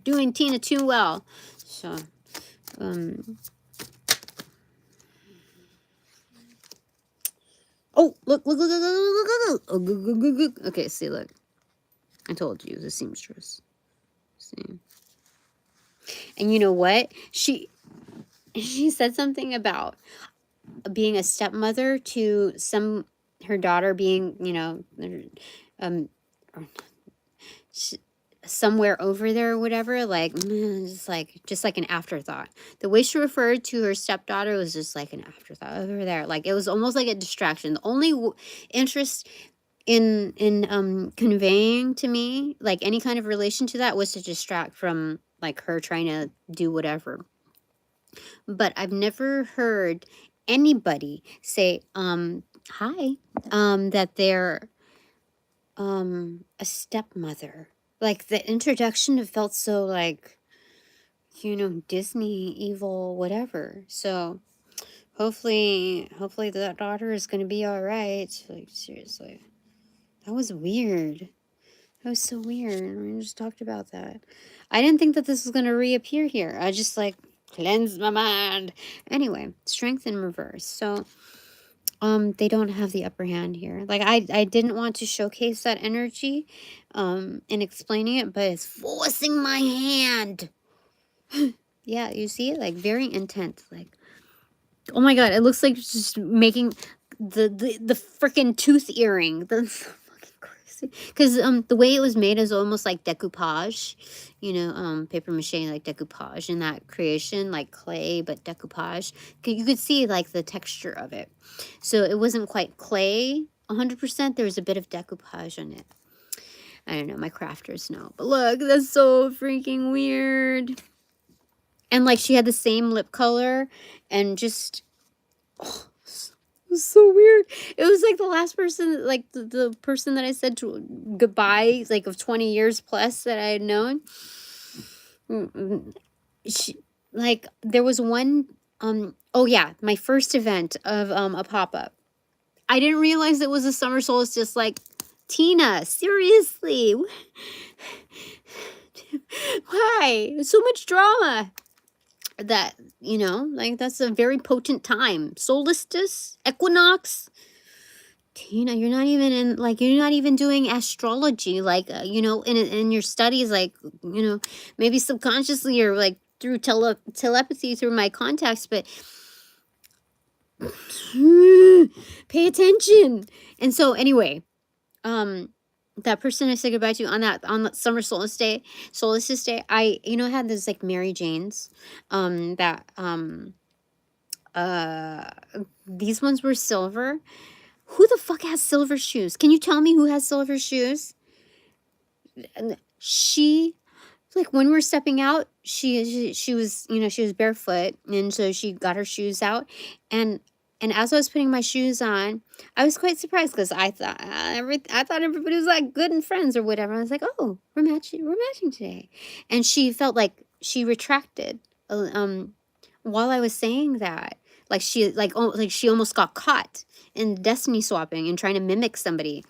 doing Tina too well. So, oh, look. Okay, see, look. I told you, the seamstress. See. And you know what? She said something about being a stepmother to her daughter being, you know, somewhere over there or whatever, like just like an afterthought. The way she referred to her stepdaughter was just like an afterthought over there. Like it was almost like a distraction. The only interest in conveying to me like any kind of relation to that was to distract from like her trying to do whatever. But I've never heard anybody say hi, that they're a stepmother. Like the introduction, it felt so like, you know, Disney evil whatever. So hopefully that daughter is gonna be all right. Like seriously, that was weird. That was so weird. We just talked about that. I didn't think that this was gonna reappear here. I just like cleansed my mind. Anyway, strength in reverse. So they don't have the upper hand here. Like I didn't want to showcase that energy in explaining it, but it's forcing my hand. Yeah, you see it, like very intense. Like, oh my god, it looks like just making the freaking tooth earring. That's so fucking crazy. Because the way it was made is almost like decoupage, you know, paper mache like decoupage in that creation, like clay but decoupage. You could see like the texture of it. So it wasn't quite clay 100%. There was a bit of decoupage on it. I don't know, my crafters know. But look, that's so freaking weird. And like she had the same lip color and just It was so weird. It was like the last person, like the person that I said to goodbye, like of 20 years plus that I had known. She, like there was one, oh yeah, my first event of a pop-up. I didn't realize it was a summer solstice. Like, Tina, seriously, why so much drama? That, like, that's a very potent time. Solstice, equinox. Tina, you're not even in, like, you're not even doing astrology, like, in your studies, like, maybe subconsciously or like through telepathy through my contacts, but pay attention. And so anyway, that person I said goodbye to on that summer solstice day, I had this like Mary Janes, that uh these ones were silver. Who the fuck has silver shoes? Can you tell me who has silver shoes? And she, like, when we were stepping out, she was, she was barefoot, and so she got her shoes out, and as I was putting my shoes on, I was quite surprised because I thought everybody was like good and friends or whatever. I was like, oh, we're matching today, and she felt like she retracted, while I was saying that, like she almost got caught in destiny swapping and trying to mimic somebody.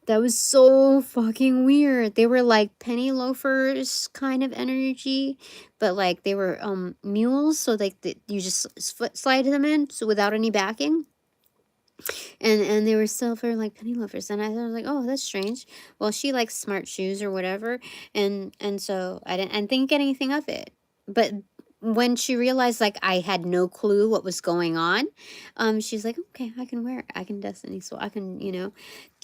That was so fucking weird. They were like penny loafers kind of energy, but like they were mules, so like you just foot slide them in, so without any backing. And they were silver like penny loafers, and I was like, oh, that's strange. Well, she likes smart shoes or whatever, and so I didn't think anything of it. But when she realized like I had no clue what was going on, she's like, okay, I can wear it. I can destiny, so I can,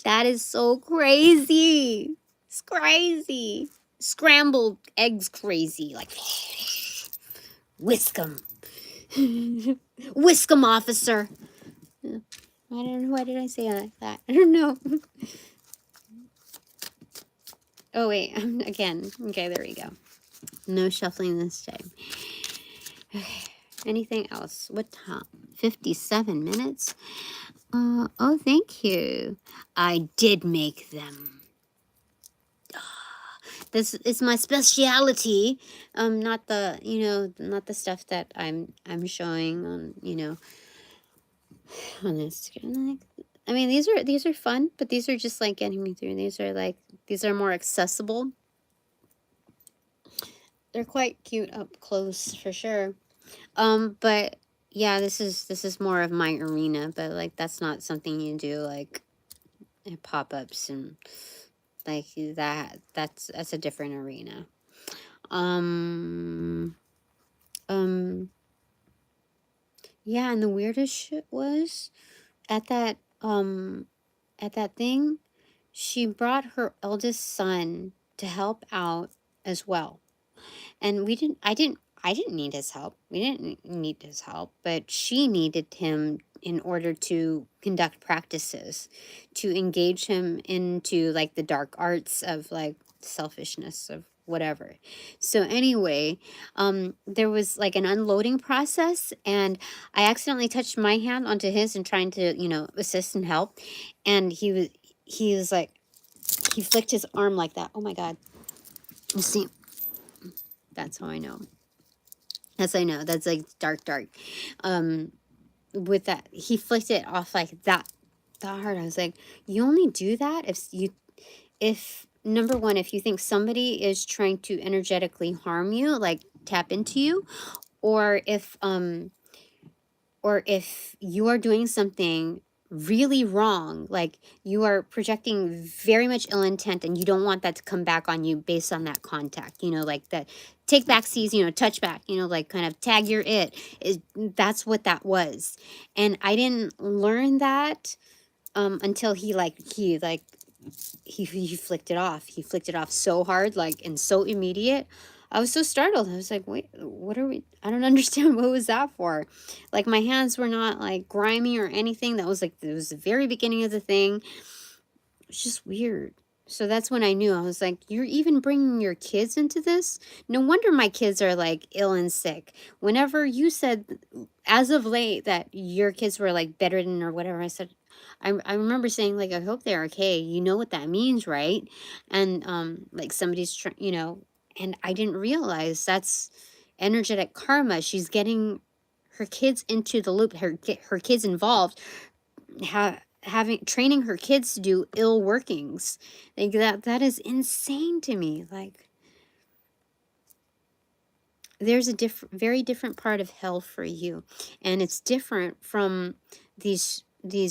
that is so crazy. It's crazy. Scrambled eggs crazy. Like, whisk 'em. Whisk 'em, officer. I don't know. Why did I say it like that? I don't know. Oh, wait. Again. Okay, there we go. No shuffling this time. Okay. Anything else? What time? 57 minutes? Oh, thank you. I did make them. This is my speciality. Not the, not the stuff that I'm showing on, on Instagram. Like, I mean, these are fun, but these are just like getting me through. These are more accessible. They're quite cute up close for sure. But yeah, this is more of my arena, but like that's not something you do like pop-ups and like that. That's a different arena. Yeah, and the weirdest shit was at that thing, she brought her eldest son to help out as well. And I didn't need his help. We didn't need his help, but she needed him in order to conduct practices, to engage him into like the dark arts of like selfishness of whatever. So anyway, there was like an unloading process, and I accidentally touched my hand onto his and trying to, assist and help. And he was like, he flicked his arm like that. Oh my God. You see, that's how I know. That's I know. That's like dark. With that, he flicked it off like that hard. I was like, you only do that if number one, if you think somebody is trying to energetically harm you, like tap into you, or if you are doing something really wrong, like you are projecting very much ill intent and you don't want that to come back on you based on that contact, like that take back sees, touch back, like kind of tag your that's what that was. And I didn't learn that until he flicked it off. He flicked it off so hard, like, and so immediate. I was so startled. I was like, wait, what are we? I don't understand. What was that for? Like, my hands were not like grimy or anything. That was like, it was the very beginning of the thing. It's just weird. So that's when I knew. I was like, you're even bringing your kids into this? No wonder my kids are like ill and sick. Whenever you said, as of late, that your kids were like bedridden or whatever, I said, I remember saying, like, I hope they're okay. You know what that means, right? And like somebody's, and I didn't realize that's energetic karma. She's getting her kids into the loop, her kids involved, having training her kids to do ill workings. Like that is insane to me. Like there's a very different part of hell for you, and it's different from these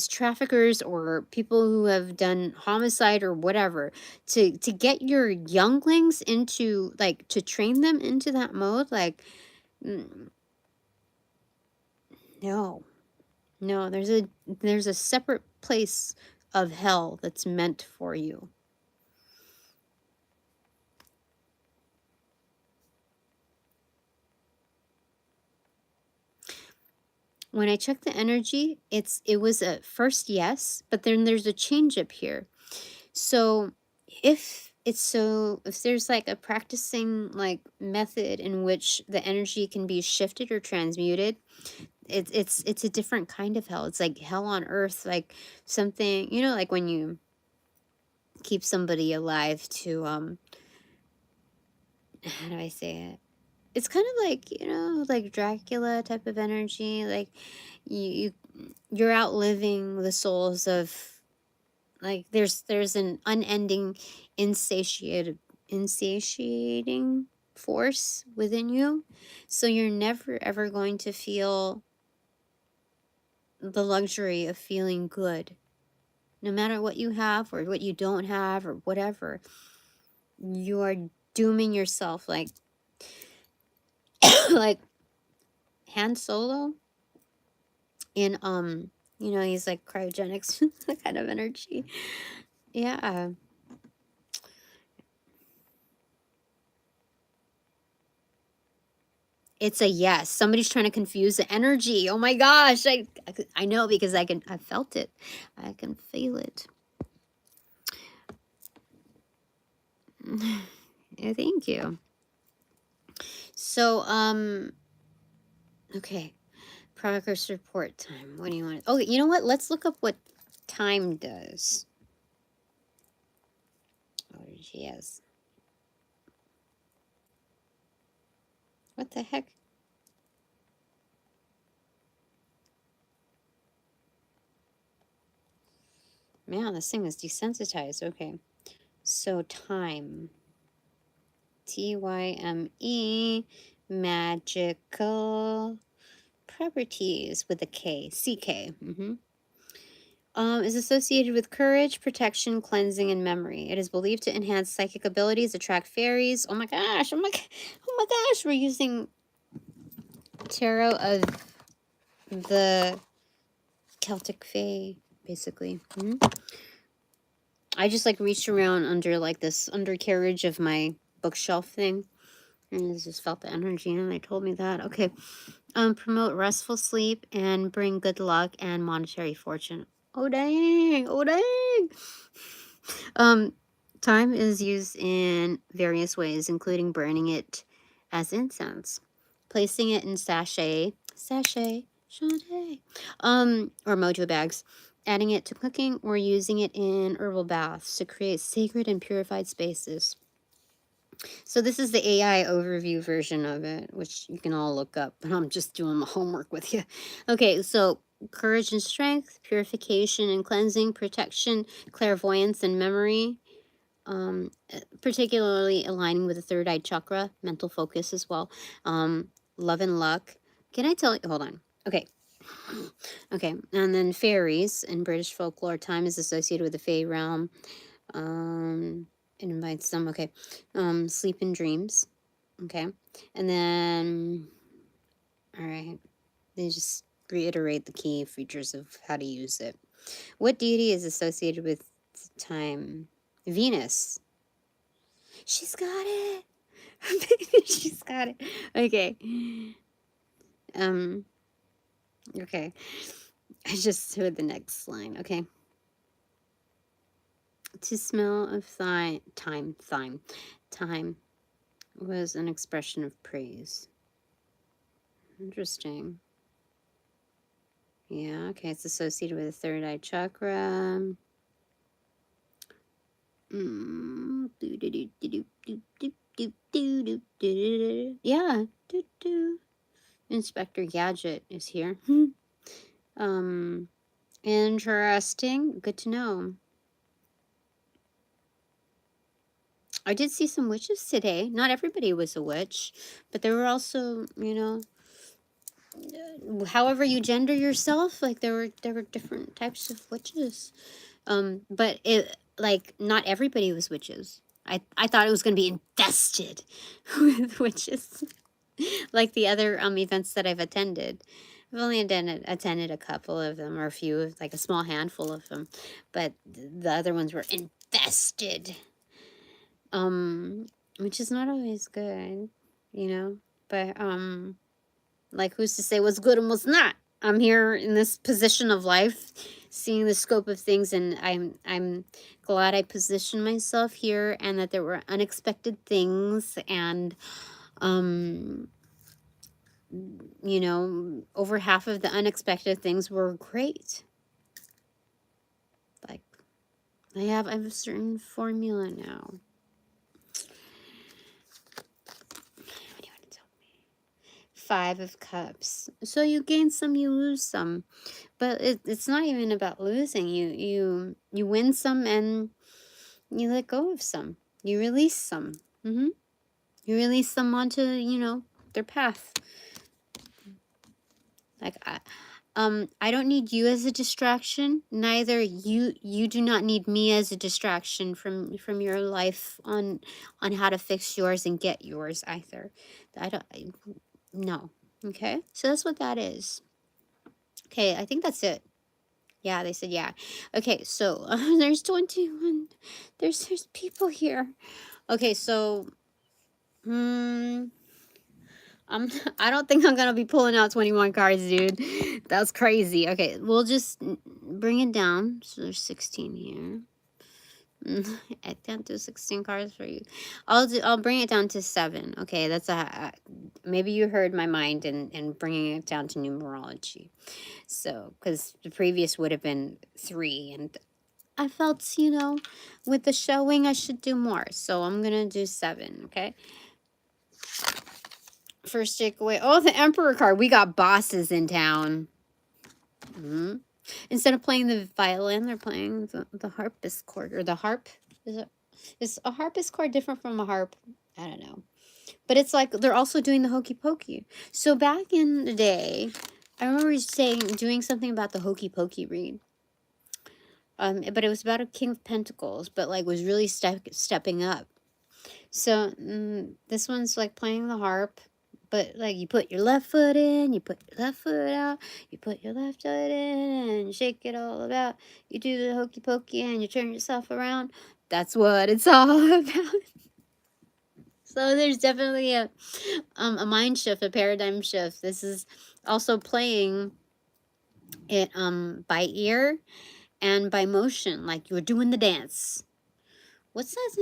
traffickers or people who have done homicide or whatever. To get your younglings into, like, to train them into that mode, like, mm, no. No, there's a separate place of hell that's meant for you. When I checked the energy, it was a first yes, but then there's a change up here. So if there's like a practicing like method in which the energy can be shifted or transmuted, it's a different kind of hell. It's like hell on earth, like something, like when you keep somebody alive to how do I say it? It's kind of like, like Dracula type of energy. Like you're outliving the souls of, like, there's an unending insatiating force within you. So you're never ever going to feel the luxury of feeling good. No matter what you have or what you don't have or whatever, you are dooming yourself, like like Han Solo in he's like cryogenics kind of energy. Yeah. It's a yes. Somebody's trying to confuse the energy. Oh my gosh. I know, because I felt it. I can feel it. Yeah, thank you. So, okay. Progress report time. What do you want? Oh, you know what? Let's look up what Thyme does. Oh, yes. What the heck? Man, this thing is desensitized. Okay. So Thyme. Tyme. Magical properties with a K. CK. Is associated with courage, protection, cleansing, and memory. It is believed to enhance psychic abilities, attract fairies. Oh my gosh! Oh my gosh! We're using tarot of the Celtic Fae, basically. I just like reached around under like this undercarriage of my bookshelf thing, and I just felt the energy, and they told me that. Okay. Promote restful sleep and bring good luck and monetary fortune. Oh dang! Oh dang! Thyme is used in various ways, including burning it as incense, placing it in sachet, or mojo bags, adding it to cooking, or using it in herbal baths to create sacred and purified spaces. So this is the AI overview version of it, which you can all look up, but I'm just doing my homework with you. Okay, so courage and strength, purification and cleansing, protection, clairvoyance and memory, particularly aligning with the third eye chakra, mental focus as well, love and luck. Can I tell you? Hold on. Okay. Okay, and then fairies in British folklore. Thyme is associated with the Fae realm. It invites them. Okay, sleep and dreams. Okay, and then all right, they just reiterate the key features of how to use it. What deity is associated with Thyme? Venus. She's got it. She's got it. Okay. Um. Okay. I just heard the next line. Okay. to smell of thyme. Thyme was an expression of praise. Interesting. Yeah, okay, it's associated with the third eye chakra. Yeah. Inspector Gadget is here. Interesting. Good to know. I did see some witches today. Not everybody was a witch, but there were also, you know, however you gender yourself, like there were different types of witches. But it, like, not everybody was witches. I thought it was going to be infested with witches, like the other events that I've attended. I've only attended a couple of them, or a few, like a small handful of them, but the other ones were infested. Which is not always good, you know. But like, who's to say what's good and what's not? I'm here in this position of life, seeing the scope of things, and I'm glad I positioned myself here, and that there were unexpected things, and you know, over half of the unexpected things were great. Like, I have a certain formula now. What do you want to tell me? 5 of Cups. So you gain some, you lose some. But it's not even about losing. You win some, and you let go of some. You release some. You release them onto, you know, their path. Like, I don't need you as a distraction. Neither you do not need me as a distraction from your life on how to fix yours and get yours either. No. Okay, so that's what that is. Okay, I think that's it. Yeah, they said yeah. Okay, so there's 21. There's people here. Okay, so I don't think I'm gonna be pulling out 21 cards, dude. That's crazy. Okay, we'll just bring it down. So there's 16 here. I can't do 16 cards for you. I'll bring it down to 7. Okay, that's maybe you heard my mind in bringing it down to numerology. So, because the previous would have been 3, and I felt, you know, with the showing, I should do more. So I'm gonna do 7. Okay. First takeaway. Oh, the Emperor card. We got bosses in town. Instead of playing the violin, they're playing the harpsichord, or the harp. Is a harpsichord different from a harp? I don't know. But it's like they're also doing the hokey pokey. So back in the day, I remember doing something about the hokey pokey read. But it was about a King of Pentacles, but like was really stepping up. So this one's like playing the harp, but like you put your left foot in, you put your left foot out, you put your left foot in, and shake it all about. You do the hokey pokey and you turn yourself around. That's what it's all about. So there's definitely a mind shift, a paradigm shift. This is also playing it by ear and by motion, like you were doing the dance. What's that?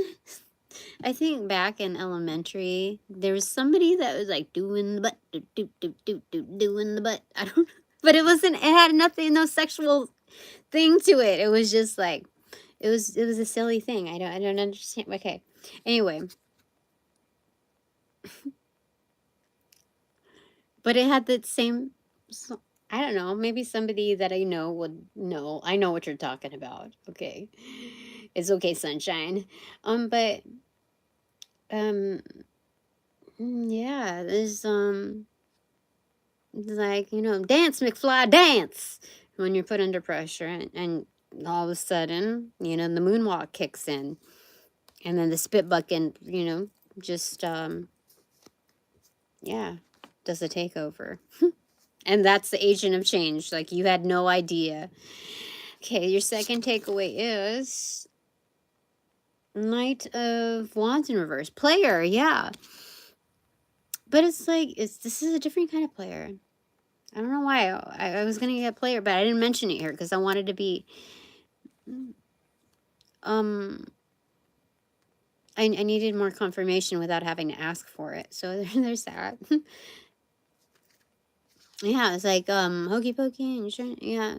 I think back in elementary, there was somebody that was like doing the butt, doing the butt. I don't know. But it wasn't, it had nothing, no sexual thing to it. It was just like, it was a silly thing. I don't understand. Okay. Anyway. But it had the same, I don't know, maybe somebody that I know would know. I know what you're talking about. Okay. It's okay, sunshine. But yeah, there's like, you know, dance McFly, dance, when you're put under pressure, and all of a sudden, you know, the moonwalk kicks in, and then the spit bucket, you know, just yeah, does a takeover. And that's the agent of change. Like, you had no idea. Okay, your second takeaway is Knight of Wands in reverse. Player, yeah. But it's like, this is a different kind of player. I don't know why. I was going to get player, but I didn't mention it here because I wanted to be... I needed more confirmation without having to ask for it. So there's that. Yeah, it's like, hokey pokey, and sure, yeah.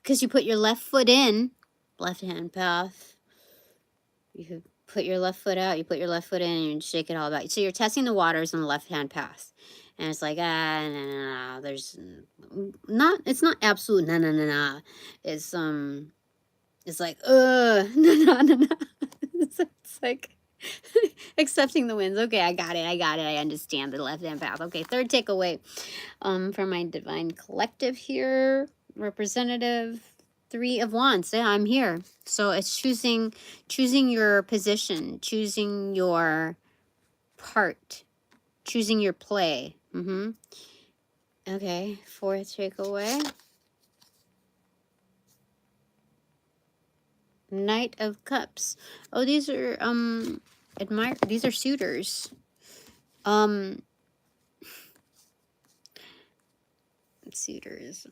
Because you put your left foot in, left hand path. You put your left foot out, you put your left foot in, and you shake it all about. So you're testing the waters on the left hand path. And it's like, no, there's not, it's not absolute, no. It's, it's like, no. It's like accepting the wins. Okay, I got it. I understand the left hand path. Okay, third takeaway from my divine collective here, representative 3 of Wands. Yeah, I'm here. So it's choosing your position, choosing your part, choosing your play. Okay, fourth takeaway. Knight of Cups. Oh, these are these are suitors. Suitors.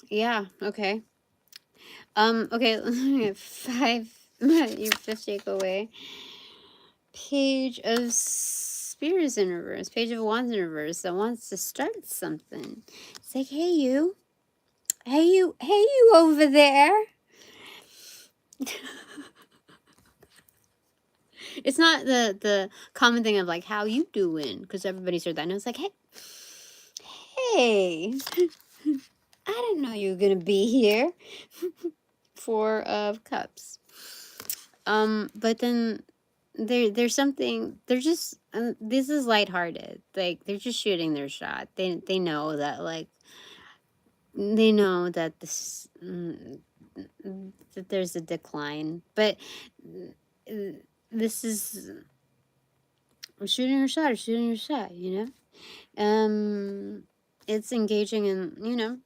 Yeah, okay. Okay, 5 your fifth takeaway. Page of Spears in reverse, Page of Wands in reverse that wants to start something. It's like, hey you over there. It's not the common thing of like, how you doing? Because everybody's heard that. And it's like, hey, I didn't know you were gonna be here. 4 of Cups. But then there's something, they're just this is lighthearted. Like, they're just shooting their shot. They know that, like, they know that this that there's a decline, but this is shooting your shot, you know. It's engaging in, you know,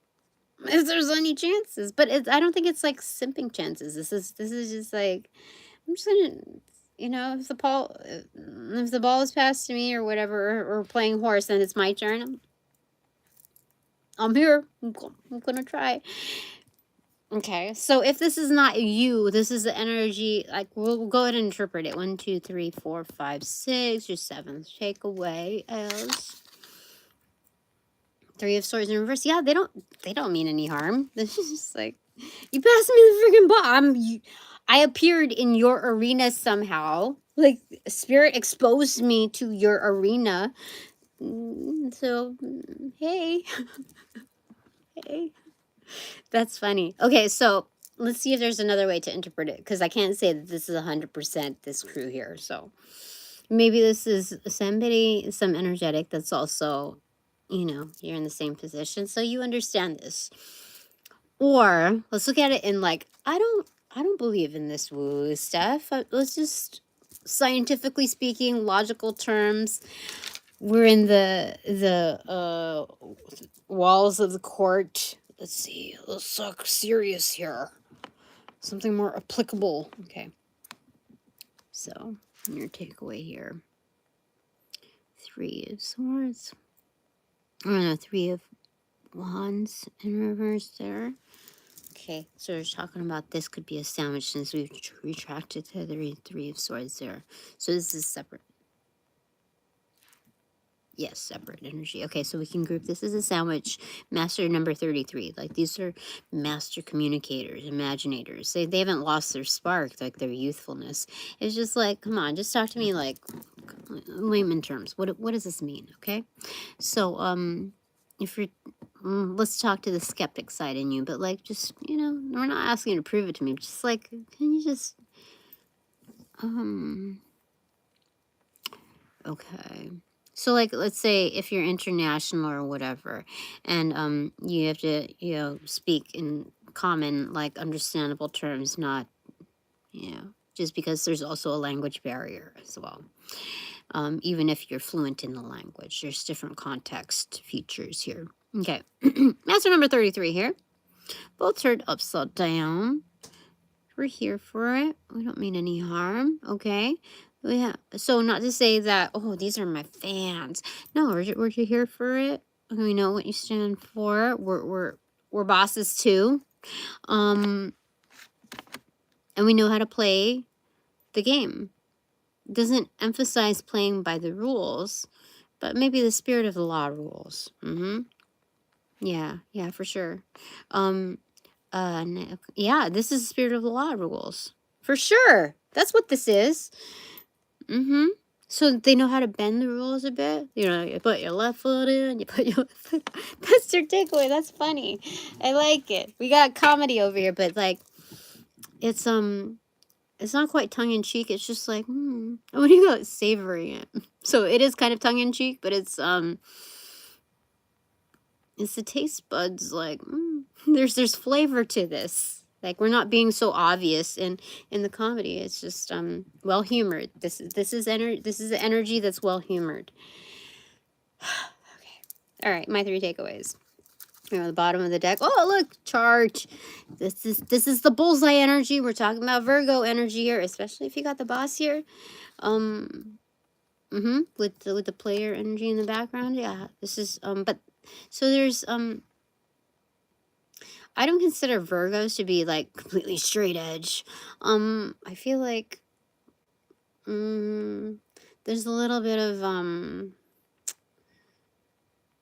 if there's any chances, but I don't think it's like simping chances. This is just like, I'm just gonna, you know, if the ball is passed to me or whatever, or playing horse, then it's my turn. I'm here. I'm gonna try. Okay, so if this is not you, this is the energy. Like, we'll go ahead and interpret it. 1, 2, 3, 4, 5, 6. Your seventh takeaway is 3 of Swords in reverse. Yeah, they don't mean any harm. This is just like, you passed me the freaking ball. I appeared in your arena somehow. Like, spirit exposed me to your arena. So, hey. Hey. That's funny. Okay, so let's see if there's another way to interpret it, because I can't say that this is 100% this crew here. So maybe this is somebody, some energetic that's also, you know, you're in the same position, so you understand this. Or let's look at it in like, I don't believe in this woo stuff. Let's just, scientifically speaking, logical terms, we're in the walls of the court. Let's see. Let's talk serious here. Something more applicable. Okay. So, your takeaway here. 3 of Swords. Oh no, 3 of Wands in reverse there. Okay, so we're talking about this could be a sandwich since we've retracted to the 3 of Swords there. So this is separate. Yes, separate energy. Okay, so we can group this as a sandwich. Master number 33. Like, these are master communicators, imaginators. They haven't lost their spark, like their youthfulness. It's just like, come on, just talk to me like layman terms. What does this mean? Okay, so if you're let's talk to the skeptic side in you, but like, just, you know, we're not asking you to prove it to me. Just like, can you just okay. So, like, let's say if you're international or whatever, and you have to, you know, speak in common, like, understandable terms, not, you know, just because there's also a language barrier as well. Even if you're fluent in the language, there's different context features here. Okay, master number 33 here. Both turned upside down. We're here for it. We don't mean any harm. Okay. Yeah. So not to say that, oh, these are my fans. No, we're here for it. We know what you stand for. We're bosses too. And we know how to play the game. It doesn't emphasize playing by the rules, but maybe the spirit of the law rules. Yeah, for sure. Yeah, this is the spirit of the law rules. For sure. That's what this is. So they know how to bend the rules a bit. You know, you put your left foot in, you put your left foot. That's your takeaway. That's funny. I like it. We got comedy over here, but like, it's not quite tongue in cheek. It's just like, what do you call it? Savoring it. So it is kind of tongue in cheek, but it's the taste buds. Like, there's flavor to this. Like, we're not being so obvious in the comedy. It's just well humored. This is the energy that's well humored. Okay. All right, my 3 takeaways. We're on the bottom of the deck. Oh, look, charge. This is the bullseye energy. We're talking about Virgo energy here, especially if you got the boss here. With the player energy in the background. Yeah, this is but so there's I don't consider Virgos to be like completely straight edge. I feel like there's a little bit of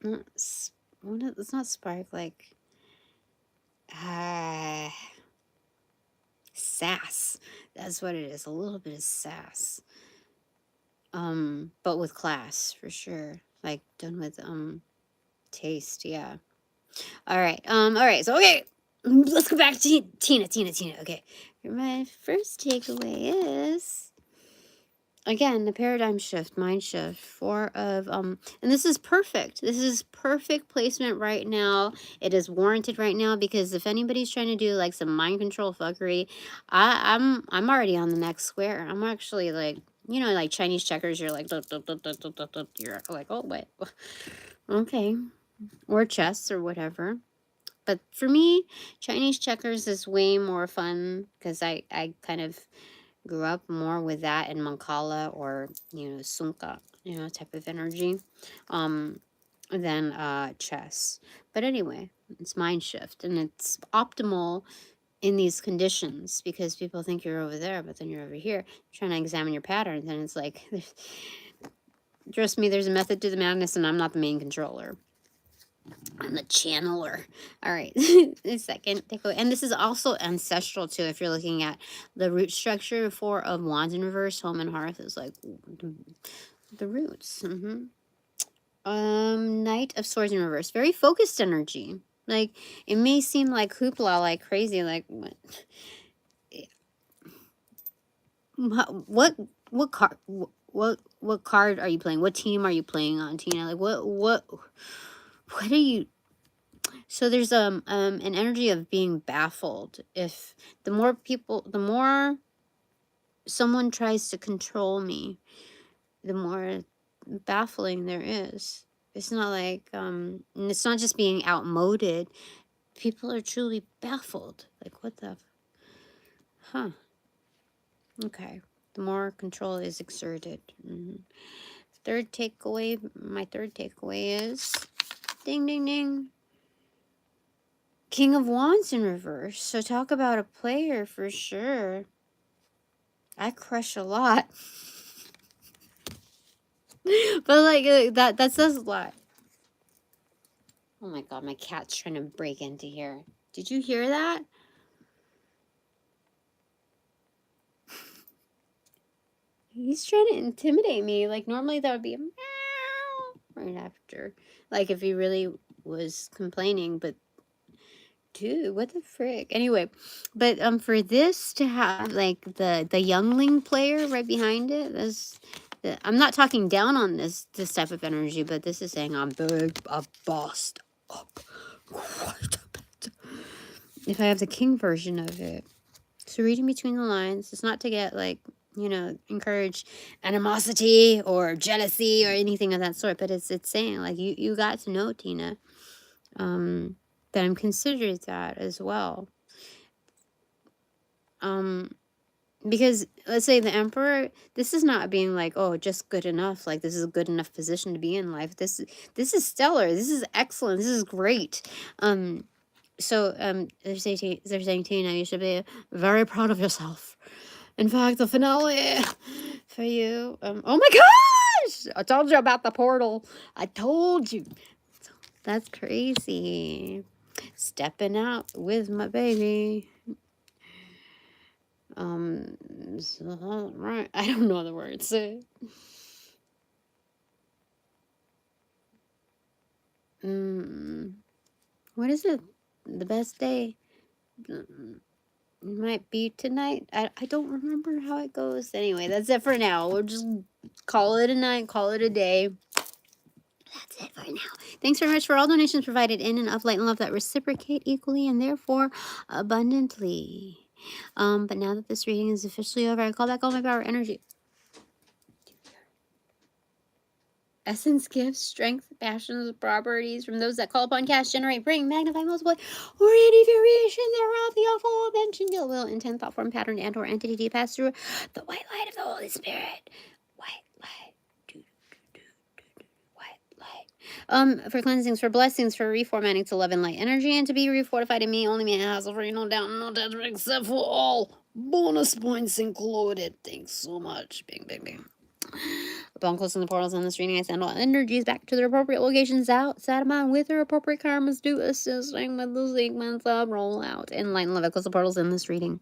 it's not spark, like sass. That's what it is. A little bit of sass. But with class for sure. Like done with taste, yeah. All right. So okay. Let's go back to Tina. Okay. My first takeaway is, again, the paradigm shift, mind shift. 4 of and this is perfect. This is perfect placement right now. It is warranted right now, because if anybody's trying to do like some mind control fuckery, I'm already on the next square. I'm actually like, you know, like Chinese checkers, you're like, you're like, oh wait. Okay. Or chess or whatever. But for me, Chinese checkers is way more fun, because I kind of grew up more with that in Mancala or, you know, Sunka, you know, type of energy, than chess. But anyway, it's mind shift, and it's optimal in these conditions, because people think you're over there, but then you're over here trying to examine your patterns, and it's like, trust me, there's a method to the madness, and I'm not the main controller. I'm the channeler. All right. The second takeaway, and this is also ancestral too. If you're looking at the root structure, 4 of Wands in reverse, home and hearth is like the roots. Knight of Swords in reverse, very focused energy. Like, it may seem like hoopla, like crazy, like what card? What card are you playing? What team are you playing on, Tina? Like, what are you? So there's an energy of being baffled. If the more someone tries to control me, the more baffling there is. It's not like and it's not just being outmoded. People are truly baffled. Like, what the okay. The more control is exerted. Third takeaway, my third takeaway is ding ding ding. King of Wands in reverse. So talk about a player for sure. I crush a lot. But like that says a lot. Oh my god, my cat's trying to break into here. Did you hear that? He's trying to intimidate me. Like, normally that would be a meow right after. Like, if he really was complaining, but dude, what the frick? Anyway, but for this to have like the youngling player right behind it, I'm not talking down on this type of energy, but this is saying I'm bossed up quite a bit. If I have the king version of it. So reading between the lines, it's not to get like, you know, encourage animosity or jealousy or anything of that sort, but it's saying like you got to know, Tina, that I'm considered that as well. Because let's say the Emperor, this is not being like, oh, just good enough. Like this is a good enough position to be in life. This is stellar. This is excellent. This is great. So they're saying, Tina, you should be very proud of yourself. In fact, the finale for you. Oh my gosh! I told you about the portal. I told you. That's crazy. Stepping out with my baby. So, right. I don't know the words. What is it? The best day might be tonight. I don't remember how it goes. Anyway, that's it for now. We'll just call it a night, call it a day. That's it for now. Thanks very much for all donations provided in and of light and love that reciprocate equally and therefore abundantly. But now that this reading is officially over, I call back all my power energy. Essence, gifts, strength, passions, properties from those that call upon, cast, generate, bring, magnify, multiply, or any variation thereof, the aforementioned ill will, intent, thought, form, pattern, and or entity to pass through the white light of the Holy Spirit. White light. White light. For cleansings, for blessings, for reformatting to love and light energy, and to be refortified in me, only me, hassle free, no doubt, no judgment, except for all bonus points included. Thanks so much. Bing, bing, bing. Upon closing the portals on this reading, I send all energies back to their appropriate locations outside of mine with their appropriate karmas, do assisting with the sequence of rollout. In light and love, I close the portals in this reading.